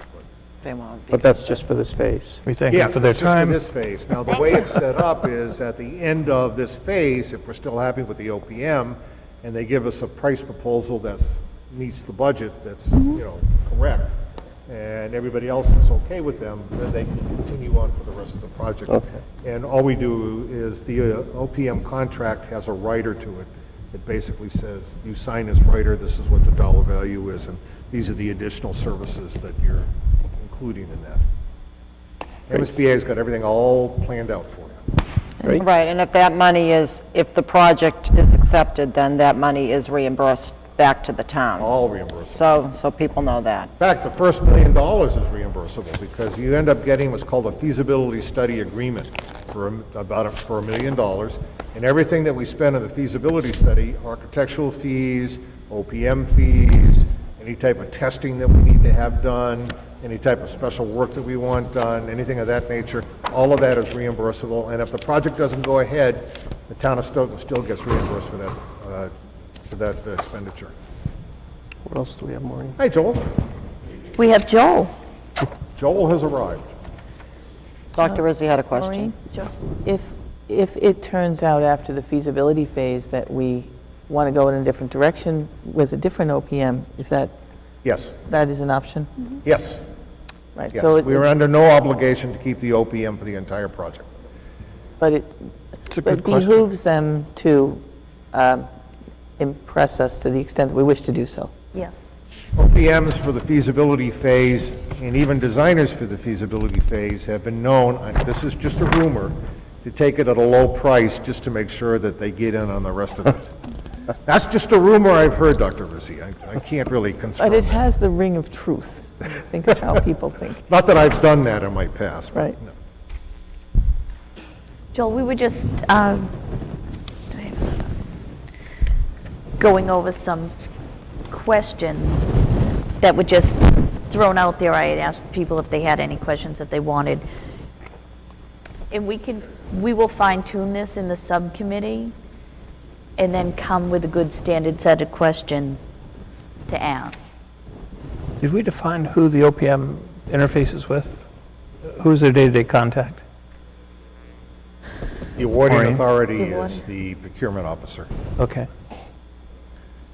They won't be. But that's just for this phase. We thank them Yes, for their it's just for time. this phase. Now, the way it's set up is at the end of this phase, if we're still happy with the OPM, and they give us a price proposal that meets the budget that's, correct, and everybody else is okay with them, then they can continue on for the rest of the project. Okay. And all we do is the OPM contract has a rider to it. It basically says, you sign this rider, this is what the dollar value is, and these are the additional services that you're including in that. MSBA's got everything all planned out for you. Great. Right, and if that money is, if the project is accepted, then that money is reimbursed back to the town. All reimbursable. So people know that. In fact, the first $1 million is reimbursable because you end up getting what's called a feasibility study agreement for $1 million. And everything that we spend on the feasibility study, architectural fees, OPM fees, any type of testing that we need to have done, any type of special work that we want done, anything of that nature, all of that is reimbursable. And if the project doesn't go ahead, the town of Stoughton still gets reimbursed for that expenditure. What else do we have, Maureen? Hi, Joel. We have Joel. Joel has arrived. Dr. Rizzi had a question. Maureen, if it turns out after the feasibility phase that we want to go in a different direction with a different OPM, is that is an option? Yes. Right. Yes. So We are under no obligation to keep the OPM for the entire project. but it It's a good question. behooves them to impress us to the extent that we wish to do so. Yes. OPMs for the feasibility phase and even designers for the feasibility phase have been known, and this is just a rumor, to take it at a low price just to make sure that they get in on the rest of it. That's just a rumor I've heard, Dr. Rizzi. I can't really confirm But it that. has the ring of truth. Think of how people think. Not that I've done that in my past. but Right. no. Joel, we were just going over some questions that were just thrown out there. I had asked people if they had any questions that they wanted. And we will fine tune this in the subcommittee and then come with a good standard set of questions to ask. Did we define who the OPM interfaces with? Who's their day-to-day contact? The awarding Maureen? authority The awarding. is the procurement officer. Okay.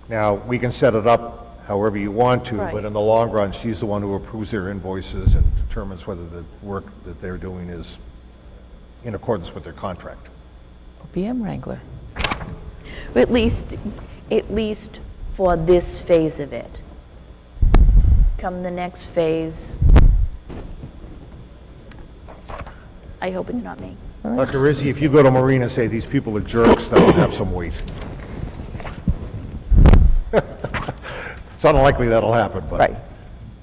Now, we can set it up however you want to, Right. but in the long run, she's the one who approves their invoices and determines whether the work that they're doing is in accordance with their contract. OPM wrangler. At least for this phase of it. Come the next phase, I hope it's not me. Dr. Rizzi, if you go to Maureen and say, these people are jerks, that will have some weight. It's unlikely that'll happen, but. Right.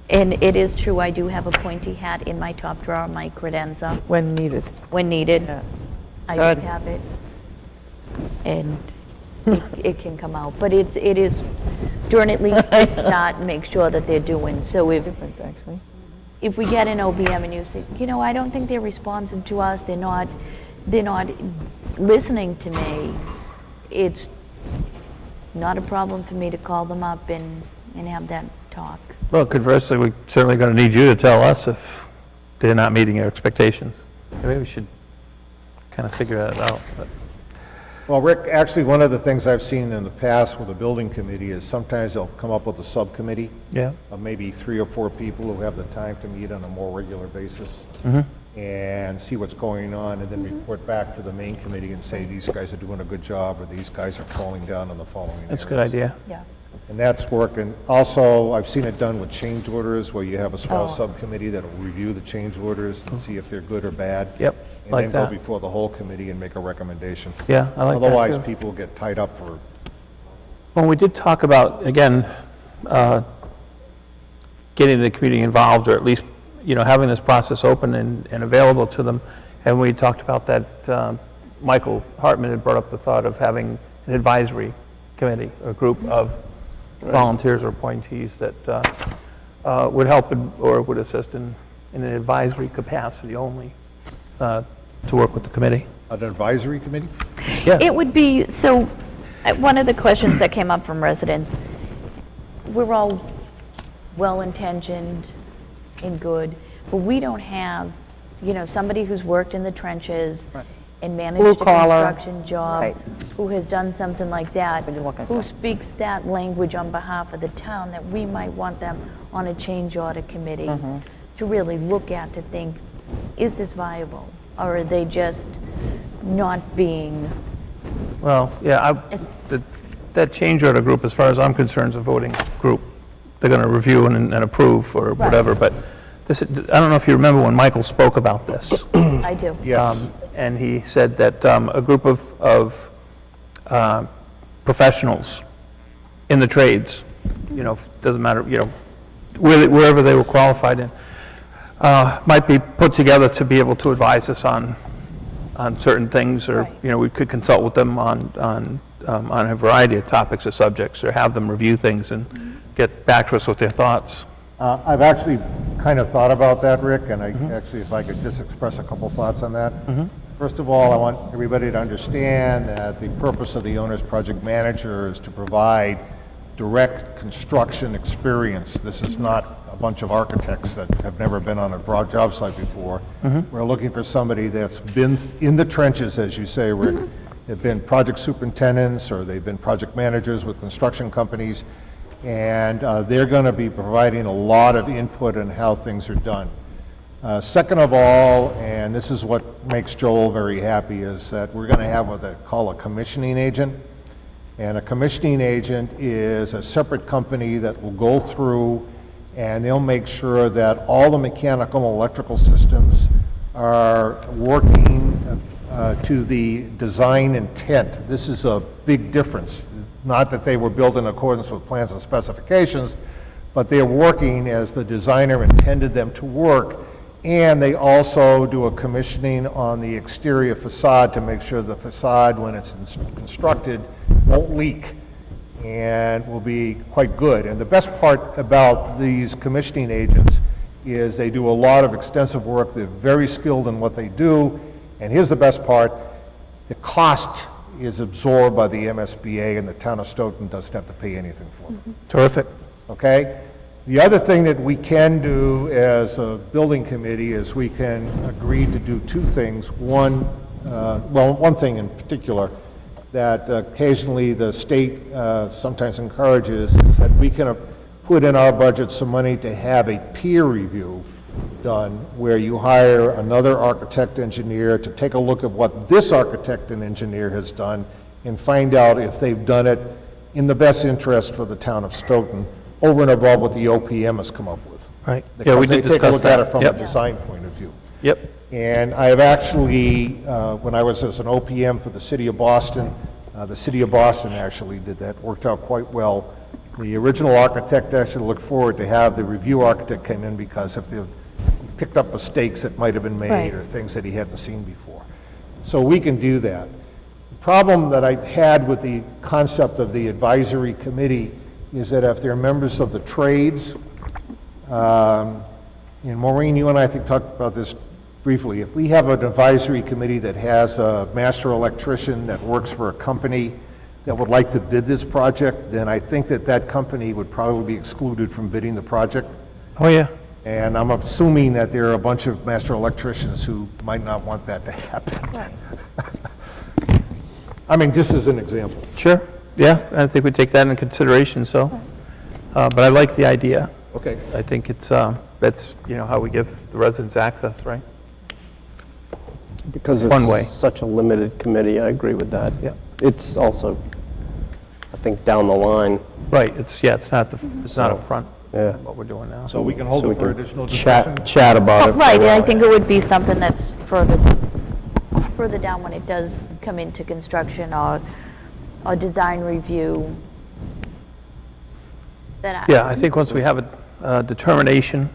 And it is true, I do have a pointy hat in my top drawer, my credenza, When needed. when needed. Yeah. I Good. do have it. And it can come out. But it is, during at least this start, make sure that they're doing. So Difference, actually. if we get an OBM and you say, I don't think they're responsive to us, they're not listening to me, it's not a problem for me to call them up and have that talk. Well, conversely, we're certainly going to need you to tell us if they're not meeting your expectations. Maybe we should kind of figure that out. But Well, Rick, actually, one of the things I've seen in the past with the building committee is sometimes they'll come up with a subcommittee yeah. of maybe 3 or 4 people who have the time to meet on a more regular basis and see what's going on, and then report back to the main committee and say, these guys are doing a good job, or these guys are falling down on the following That's a good areas. idea. Yeah. And that's working. Also, I've seen it done with change orders, where you have a small Oh. subcommittee that'll review the change orders and see if they're good or bad. Yep, And like then go that. before the whole committee and make a recommendation. Yeah, I like that, Otherwise, too. people get tied up for, Well, we did talk about, again, getting the community involved, or at least, having this process open and available to them. And we talked about that, Michael Hartman had brought up the thought of having an advisory committee, a group of volunteers or appointees that would help or would assist in an advisory capacity only to work with the committee. an advisory committee? Yeah. It would be, so, one of the questions that came up from residents, we're all well-intentioned and good, but we don't have, somebody who's worked in the trenches and managed Blue a collar. construction job, Right. who has done something like that, What you're looking who for. speaks that language on behalf of the town, that we might want them on a change order committee to really look at, to think, is this viable? Or are they just not being, Well, yeah, It's- that change order group, as far as I'm concerned, is a voting group. They're going to review and approve or whatever, but this, I don't know if you remember when Michael spoke about this. I do. Yes. And he said that a group of professionals in the trades, doesn't matter, wherever they were qualified in, might be put together to be able to advise us on certain things, or, Right. we could consult with them on a variety of topics or subjects, or have them review things and get back to us with their thoughts. I've actually kind of thought about that, Rick, and actually, if I could just express a couple thoughts on that. First of all, I want everybody to understand that the purpose of the owner's project manager is to provide direct construction experience. This is not a bunch of architects that have never been on a broad job site before. We're looking for somebody that's been in the trenches, as you say, Rick. They've been project superintendents, or they've been project managers with construction companies, and they're going to be providing a lot of input on how things are done. Second of all, and this is what makes Joel very happy, is that we're going to have what they call a commissioning agent. And a commissioning agent is a separate company that will go through and they'll make sure that all the mechanical and electrical systems are working to the design intent. This is a big difference. Not that they were built in accordance with plans and specifications, but they're working as the designer intended them to work. And they also do a commissioning on the exterior facade to make sure the facade, when it's constructed, won't leak and will be quite good. And the best part about these commissioning agents is they do a lot of extensive work. They're very skilled in what they do. And here's the best part: the cost is absorbed by the MSBA, and the town of Stoughton doesn't have to pay anything for it. Terrific. Okay? The other thing that we can do as a building committee is we can agree to do two things. One thing in particular that occasionally the state sometimes encourages is that we can put in our budget some money to have a peer review done, where you hire another architect engineer to take a look at what this architect and engineer has done and find out if they've done it in the best interest for the town of Stoughton, over and above what the OPM has come up with. Right. Yeah, Because we they did take a discuss look at that. it from a Yep. design point of view. Yep. And I have actually, when I was as an OPM for the city of Boston actually did that, worked out quite well. The original architect actually looked forward to have the review architect come in, because if they picked up mistakes that might have been made Right. or things that he hadn't seen before. So we can do that. The problem that I had with the concept of the advisory committee is that if they're members of the trades, and Maureen, you and I think talked about this briefly, if we have an advisory committee that has a master electrician that works for a company that would like to bid this project, then I think that that company would probably be excluded from bidding the project. Oh, yeah. And I'm assuming that there are a bunch of master electricians who might not want that to happen. I mean, just as an example. Sure. Yeah, I think we take that into consideration, so. But I like the idea. Okay. I think it's, that's, how we give the residents access, right? Because One it's way. such a limited committee, I agree with that. Yeah. It's also, I think, down the line. Right, it's not up front, Yeah. what we're doing now. So we can hold So we it for can additional discussion? chat about it. for a Right, and I while. think it would be something that's further down when it does come into construction or design review. Yeah, I think once we have a determination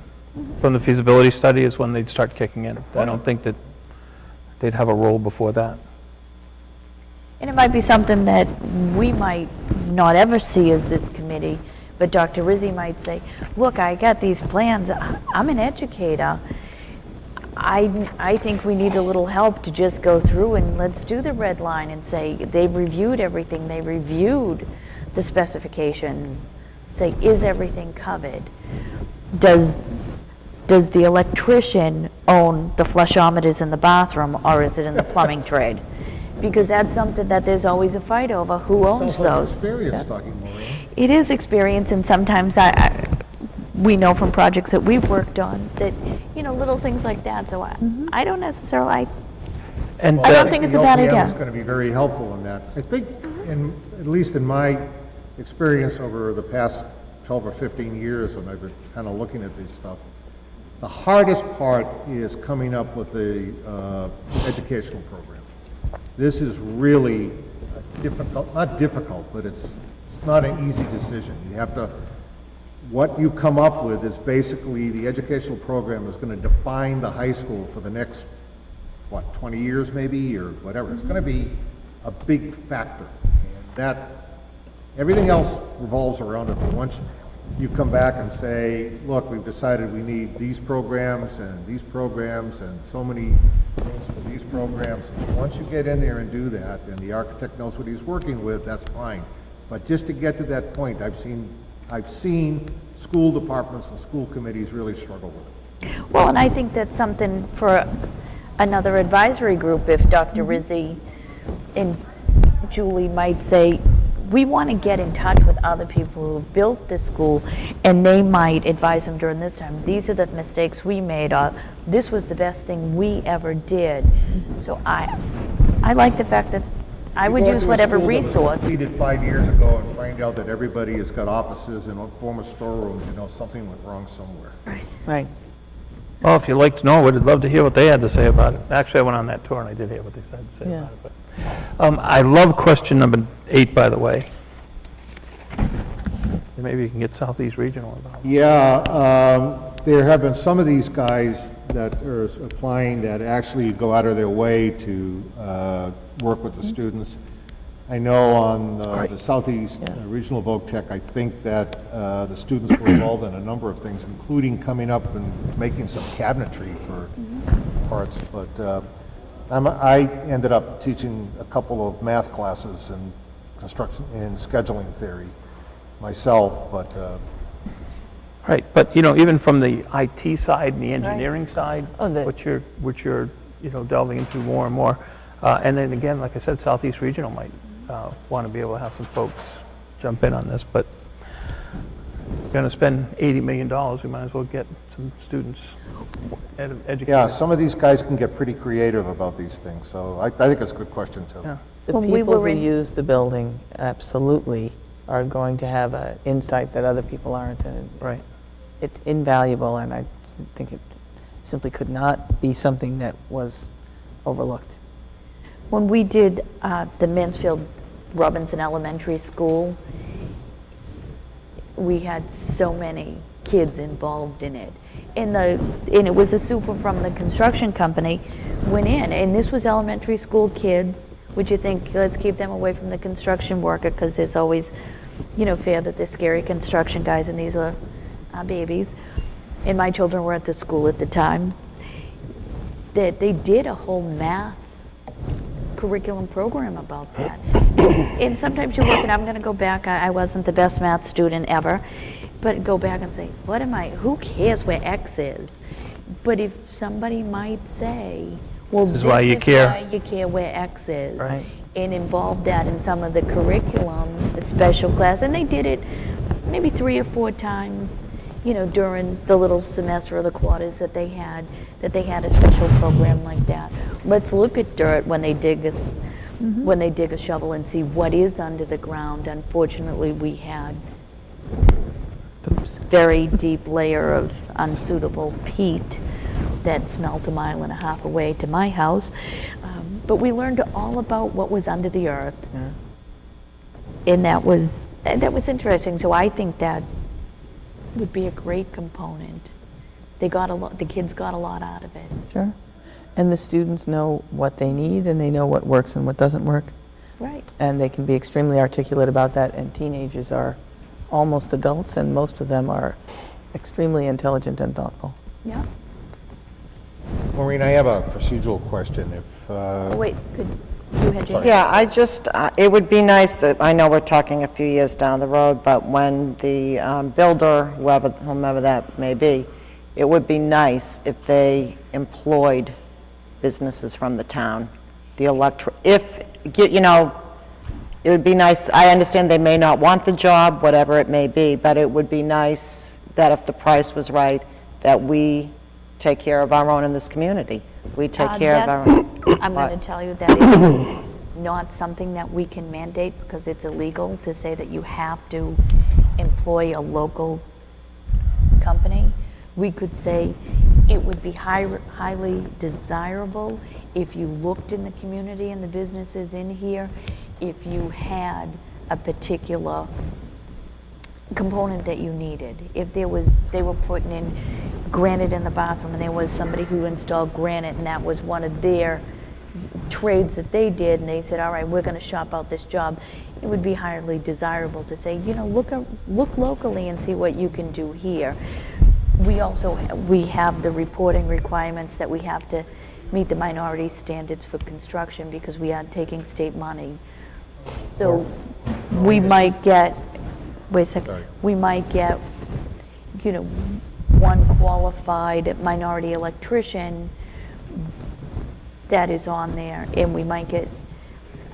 from the feasibility study is when they'd start kicking in. I don't think that they'd have a role before that. And it might be something that we might not ever see as this committee, but Dr. Rizzi might say, look, I got these plans, I'm an educator. I think we need a little help to just go through and let's do the red line and say, they've reviewed everything, they reviewed the specifications, say, is everything covered? Does does the electrician own the flushometers in the bathroom, or is it in the plumbing trade? Because that's something that there's always a fight over, who owns Sounds like those. experience talking, Maureen. It is experience, and sometimes we know from projects that we've worked on that, little things like that, so I don't necessarily, And I don't think it's a bad idea. It's going to be very helpful in that. I think, at least in my experience over the past 12 or 15 years when I've been kind of looking at this stuff, the hardest part is coming up with the educational program. This is really difficult, not difficult, but it's not an easy decision. You have to, what you come up with is basically the educational program is going to define the high school for the next, 20 years maybe, or whatever. It's going to be a big factor. And that, everything else revolves around it. But once you come back and say, look, we've decided we need these programs and so many things for these programs. And once you get in there and do that, and the architect knows what he's working with, that's fine. But just to get to that point, I've seen school departments and school committees really struggle with it. well, and I think that's something for another advisory group, if Dr. Rizzi and Julie might say, we want to get in touch with other people who have built this school, and they might advise them during this time, these are the mistakes we made, or this was the best thing we ever did. So I like the fact that I would use whatever resource. Completed 5 years ago and find out that everybody has got offices and former storerooms, something went wrong somewhere. Right. well, if you'd like to know, I'd love to hear what they had to say about it. Actually, I went on that tour and I did hear what they had to say about it. But, I love question number 8, by the way. Maybe you can get Southeast Regional involved. Yeah, there have been some of these guys that are applying that actually go out of their way to work with the students. I know on the Southeast Regional Voc Tech, I think that the students were involved in a number of things, including coming up and making some cabinetry for parts. But I ended up teaching a couple of math classes in construction and scheduling theory myself, but Right, but even from the IT side and the engineering side, Oh, which you're delving into more and more, and then again, like I said, Southeast Regional might want to be able to have some folks jump in on this, but we're going to spend $80 million, we might as well get some students educated. yeah, some of these guys can get pretty creative about these things, so I think it's a good question too. Yeah. The When we people were who in- use the building absolutely are going to have an insight that other people aren't, and Right. it's invaluable, and I think it simply could not be something that was overlooked. When we did the Mansfield Robinson Elementary School, we had so many kids involved in it. And it was the super from the construction company went in, and this was elementary school kids. Would you think, let's keep them away from the construction worker, because there's always, fear that they're scary construction guys, and these are our babies. And my children were at the school at the time. That they did a whole math curriculum program about that. And sometimes you look, and I'm going to go back, I wasn't the best math student ever, but go back and say, who cares where X is? But if somebody might say, well, This is why you care. you care where X is. Right. And involve that in some of the curriculum, the special class, and they did it maybe 3 or 4 times, during the little semester or the quarters that they had a special program like that. Let's look at dirt when they dig a shovel and see what is under the ground. Unfortunately, we had very deep layer of unsuitable peat that smelled 1.5 miles away to my house. But we learned all about what was under the earth. Yeah. And that was interesting. So I think that would be a great component. The kids got a lot out of it. Sure. And the students know what they need, and they know what works and what doesn't work. Right. And they can be extremely articulate about that, and teenagers are almost adults, and most of them are extremely intelligent and thoughtful. Yeah. Maureen, I have a procedural question. If Oh, wait, you had your... Yeah, I just, it would be nice, I know we're talking a few years down the road, but when the builder, whomever that may be, it would be nice if they employed businesses from the town. The it would be nice, I understand they may not want the job, whatever it may be, but it would be nice that if the price was right, that we take care of our own in this community. We take care of our own. I'm going to tell you that it's not something that we can mandate because it's illegal to say that you have to employ a local company. We could say it would be highly desirable if you looked in the community and the businesses in here, if you had a particular component that you needed. If they were putting in granite in the bathroom and there was somebody who installed granite and that was one of their trades that they did, and they said, all right, we're going to shop out this job, it would be highly desirable to say, look locally and see what you can do here. We have the reporting requirements that we have to meet the minority standards for construction because we are taking state money. So we might get, wait a second, we might get, one qualified minority electrician that is on there, and we might get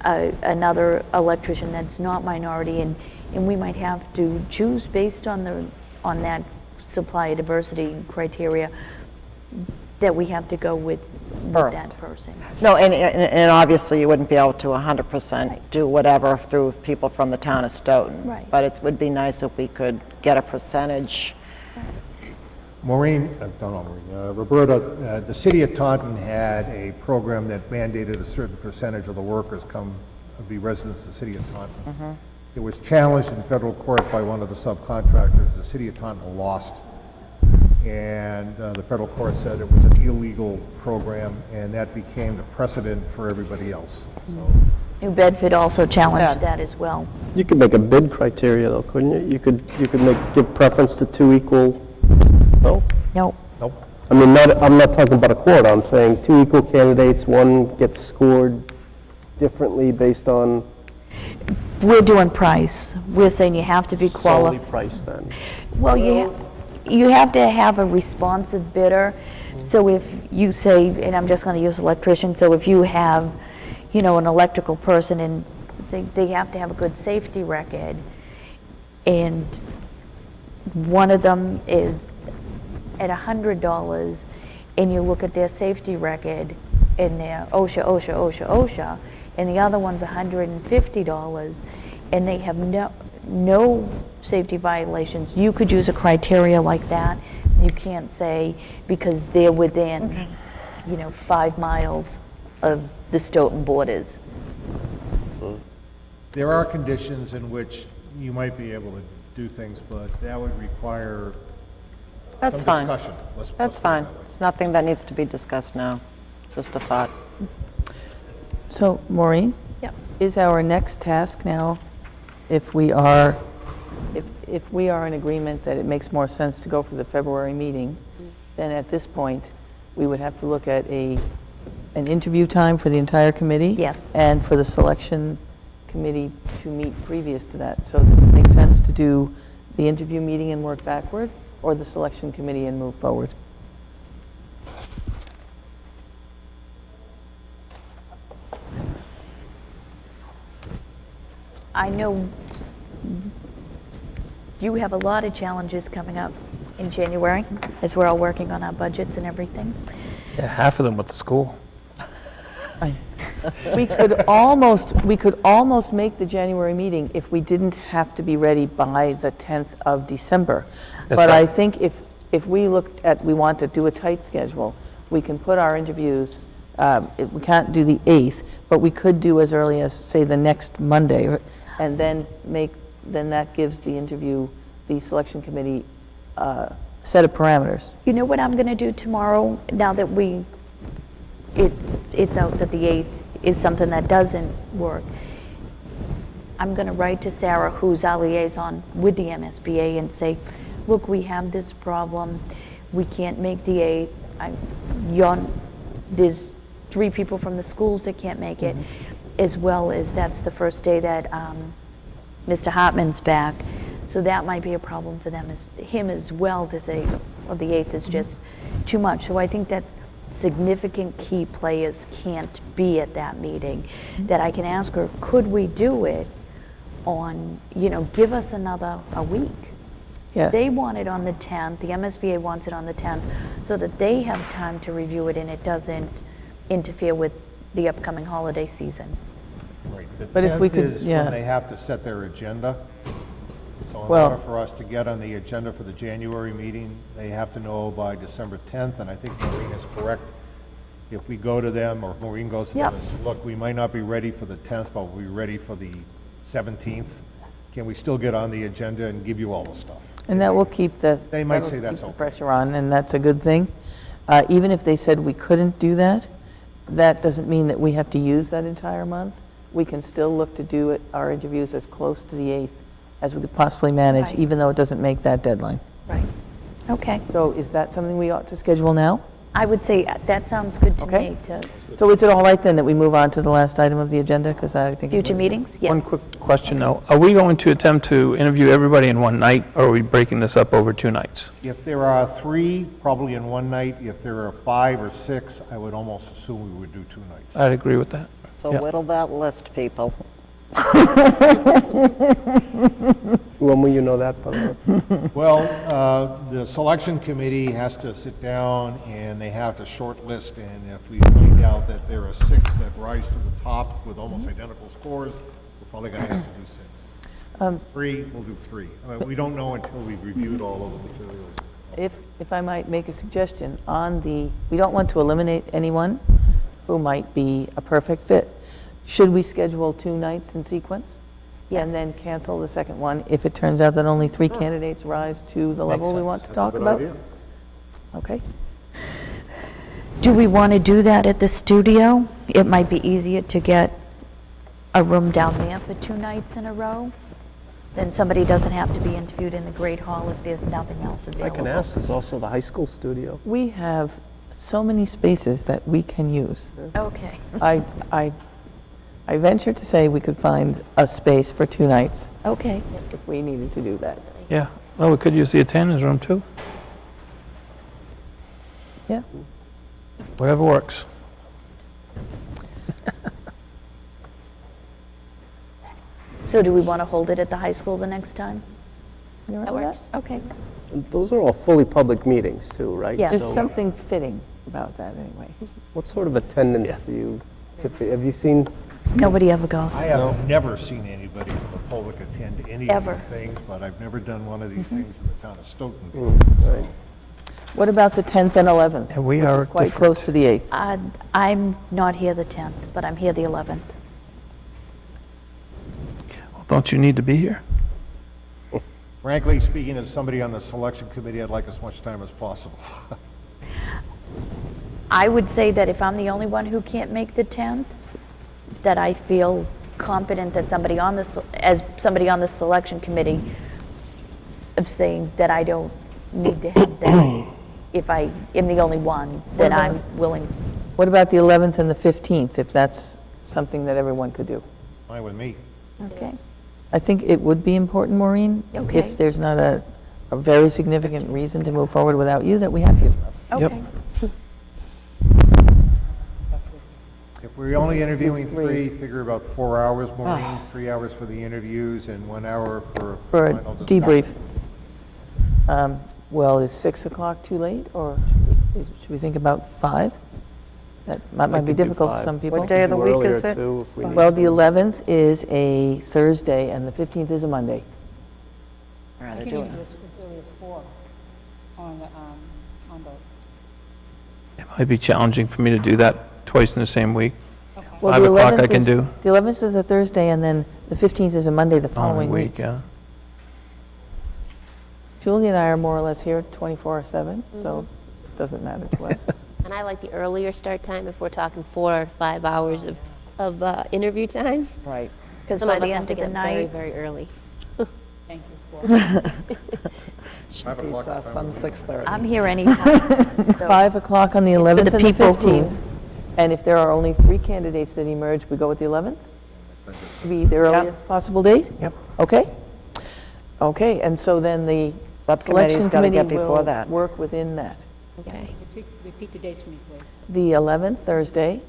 another electrician that's not minority, and we might have to choose based on that supply diversity criteria that we have to go with that person. No, and obviously you wouldn't be able to 100% do whatever through people from the town of Stoughton. Right. But it would be nice if we could get a percentage. Roberta, the city of Taunton had a program that mandated a certain percentage of the workers be residents of the city of Taunton. It was challenged in federal court by one of the subcontractors. The city of Taunton lost. And the federal court said it was an illegal program, and that became the precedent for everybody else. So, New Bedford also challenged that as well. You could make a bid criteria though, couldn't you? You could give preference to two equal, no? No. nope. I mean, I'm not talking about a quota, I'm saying two equal candidates, one gets scored differently based on We're doing price. We're saying you have to be solely qualified. price then. Well, you have to have a responsive bidder. So if you say, and I'm just going to use electrician, so if you have, an electrical person and they have to have a good safety record, and one of them is at $100, and you look at their safety record and they're OSHA, and the other one's $150, and they have no safety violations, you could use a criteria like that. You can't say because they're within, 5 miles of the Stoughton borders. There are conditions in which you might be able to do things, but that would require That's some fine. discussion. Let's That's put it fine. that way. It's nothing that needs to be discussed now, just a thought. So, Maureen? Yep. Is our next task now, if we are in agreement that it makes more sense to go for the February meeting, then at this point, we would have to look at an interview time for the entire committee? Yes. And for the selection committee to meet previous to that. So does it make sense to do the interview meeting and work backward, or the selection committee and move forward? I know you have a lot of challenges coming up in January as we're all working on our budgets and everything. Yeah, half of them with the school. We could almost make the January meeting if we didn't have to be ready by the 10th of December. But I think if we looked at, we want to do a tight schedule, we can put our interviews, we can't do the 8th, but we could do as early as, say, the next Monday, and then that gives the selection committee a set of parameters. You know what I'm going to do tomorrow, now that it's out that the 8th is something that doesn't work? I'm going to write to Sarah, who's our liaison with the MSBA, and say, look, we have this problem. We can't make the 8th. There's 3 people from the schools that can't make it, as well as that's the first day that Mr. Hartman's back. So that might be a problem for him as well, to say, or the 8th is just too much. So I think that significant key players can't be at that meeting, that I can ask her, could we do it on, give us a week? Yes. They want it on the 10th, the MSBA wants it on the 10th, so that they have time to review it and it doesn't interfere with the upcoming holiday season. Right. The But if we 10th could- is yeah. when they have to set their agenda. So in Well- order for us to get on the agenda for the January meeting, they have to know by December 10th, and I think Maureen is correct. If we go to them, or Maureen goes to them Yep. and says, look, we might not be ready for the 10th, but we'll be ready for the 17th, can we still get on the agenda and give you all the stuff? And that will keep the. They might that'll say that's keep the okay. pressure on, and that's a good thing. Even if they said we couldn't do that, that doesn't mean that we have to use that entire month. We can still look to do our interviews as close to the 8th as we could possibly manage, Right. even though it doesn't make that deadline. Right. Okay. So is that something we ought to schedule now? I would say that sounds good to Okay. me, to So is it all right then that we move on to the last item of the agenda? Because I think. future meetings? Yes. One quick question, though. Are we going to attempt to interview everybody in one night, or are we breaking this up over 2 nights? If there are 3, probably in one night. If there are 5 or 6, I would almost assume we would do 2 nights. I'd agree with that. So Yeah. whittle that list, people. When will you know that, by the way? Well, the selection committee has to sit down and they have to shortlist, and if we find out that there are 6 that rise to the top with almost identical scores, we're probably going to have to do 6. 3, we'll do 3. I mean, we don't know until we've reviewed all of the materials. If I might make a suggestion, we don't want to eliminate anyone who might be a perfect fit. Should we schedule 2 nights in sequence? Yes. And then cancel the second one if it turns out that only 3 candidates rise to the level we want to talk That's a about? good idea. Okay. Do we want to do that at the studio? It might be easier to get a room down there for 2 nights in a row. Then somebody doesn't have to be interviewed in the Great Hall if there's nothing else I available. can ask, there's also the high school studio. We have so many spaces that we can use. Okay. I venture to say we could find a space for 2 nights Okay. if we needed to do that. Yeah, well, we could use the attendance room, too. Yeah. Whatever works. So do we want to hold it at the high school the next time? You all right That with works? Okay. And those are all fully public meetings, too, right? Yeah. There's So something fitting about that anyway. what sort of attendance do you typically, have you seen? Nobody ever goes. I have never seen anybody from the public attend any Ever. of these things, but I've never done one of these things in the town of Stoughton. Right. What about the 10th and 11th? And we which are is quite different. close to the 8th. I'm not here the 10th, but I'm here the 11th. Well, don't you need to be here? Frankly speaking, as somebody on the selection committee, I'd like as much time as possible. I would say that if I'm the only one who can't make the 10th, that I feel competent that somebody on as somebody on the selection committee of saying that I don't need to have that. If I am the only one, then I'm willing. What about the 11th and the 15th, if that's something that everyone could do? Fine with me. Okay. I think it would be important, Maureen, Okay. if there's not a very significant reason to move forward without you, that we have you. Okay. If we're only interviewing Three. 3, figure about 4 hours, Maureen, 3 hours for the interviews and 1 hour For a final discussion. debrief. Well, is 6 o'clock too late, or should we think about 5? That might I be could do difficult for 5. some people. What day of the Do week earlier, is it? too, if we need Well, to. the 11th is a Thursday, and the 15th is a Monday. Rather I can do even it. do as early as 4 on those. It might be challenging for me to do that twice in the same week. Well, 5 the o'clock I 11th can is- do. The 11th is a Thursday, and then the 15th is a Monday the following week. Yeah. Julie and I are more or less here 24/7, so it doesn't matter to us. And I like the earlier start time if we're talking 4 or 5 hours of interview time. Right. Because Some by of us the have end to of the get up very, night, very early. Thank you for 5 o'clock. Beats us, some 6:30. I'm here anytime. So 5 o'clock on the 11th and the people who- 15th. And if there are only 3 candidates that emerge, we go with the 11th? To be the earliest possible date? Yep. Okay. Okay, and so then the Subcommittee's Selection got to get committee before will that. work within that. Okay. Repeat the dates for me, please. The 11th, Thursday,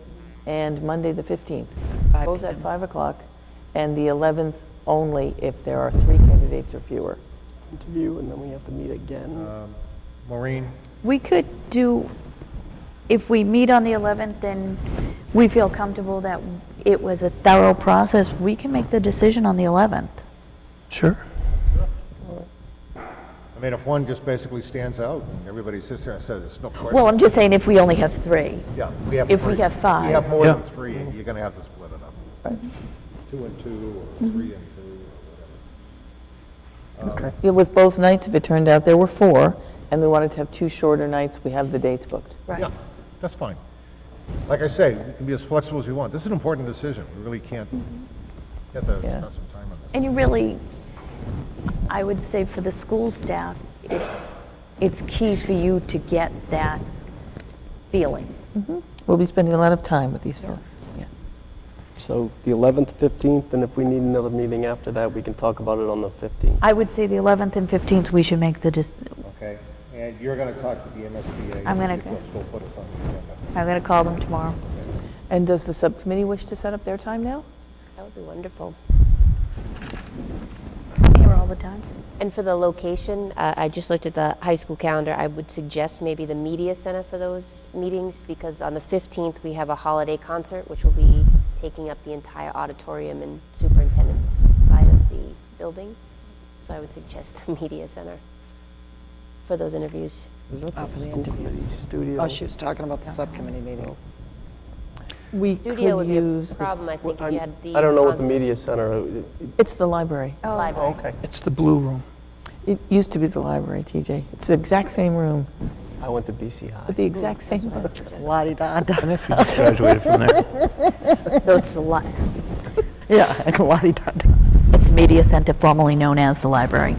and Monday, the 15th, 5 both at p.m. 5 o'clock, and the 11th only if there are 3 candidates or fewer. Interview, and then we have to meet again. Maureen? We could do, if we meet on the 11th and we feel comfortable that it was a thorough process, we can make the decision on the 11th. Sure. I mean, if one just basically stands out and everybody sits there and says, there's no question. Well, I'm just saying if we only have 3. Yeah, we have if we three. have five. If you have more Yeah. than 3, you're going to have to split it up. 2 and 2, or 3 and 2, or whatever. Okay. Yeah, with both nights, if it turned out there were 4, and we wanted to have 2 shorter nights, we have the dates booked. Yeah, that's fine. Like I say, we can be as flexible as we want. This is an important decision. We really can't get to Yeah. spend some time on this. And you really, I would say for the school staff, it's key for you to get that feeling. We'll be spending a lot of time with these folks. Yeah. So the 11th, 15th, and if we need another meeting after that, we can talk about it on the 15th. I would say the 11th and 15th, we should make the, Okay, and you're going to talk to the MSBA. I'm gonna and see if they'll still put us on the agenda. I'm going to call them tomorrow. And does the subcommittee wish to set up their time now? That would be wonderful. Here all the time. And for the location, I just looked at the high school calendar. I would suggest maybe the media center for those meetings, because on the 15th, we have a holiday concert, which will be taking up the entire auditorium and superintendent's side of the building. So I would suggest the media center for those interviews. Is that for the school committee studio? Oh, she was talking about the subcommittee meeting. We Studio would could be a use, problem, I think, if you had the I don't know what the concert media center, it's the library. library. okay. It's the blue room. It used to be the library, TJ. It's the exact same room, I went to BC High. with the exact same books. La-di-da-da. My nephew just graduated from there. So it's the Yeah, la-di-da-da. it's the media center formerly known as the library.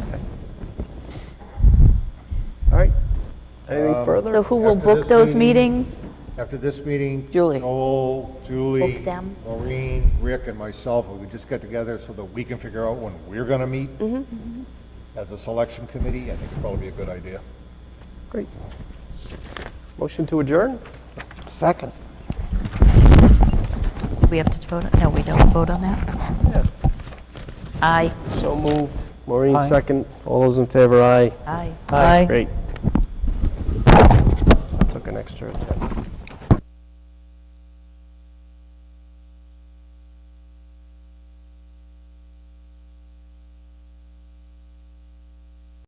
All right. Anything further? So who will After book this those meeting- meetings? After this meeting, Julie. Noel, Julie, Book them. Maureen, Rick, and myself, we would just get together so that we can figure out when we're going to meet as a selection committee. I think it'd probably be a good idea. Great. Motion to adjourn? Second. We have to vote, no, we don't vote on that? Yeah. Aye. So moved. Maureen, Aye. second. All those in favor, aye. Aye. Aye. Great. Took an extra agenda.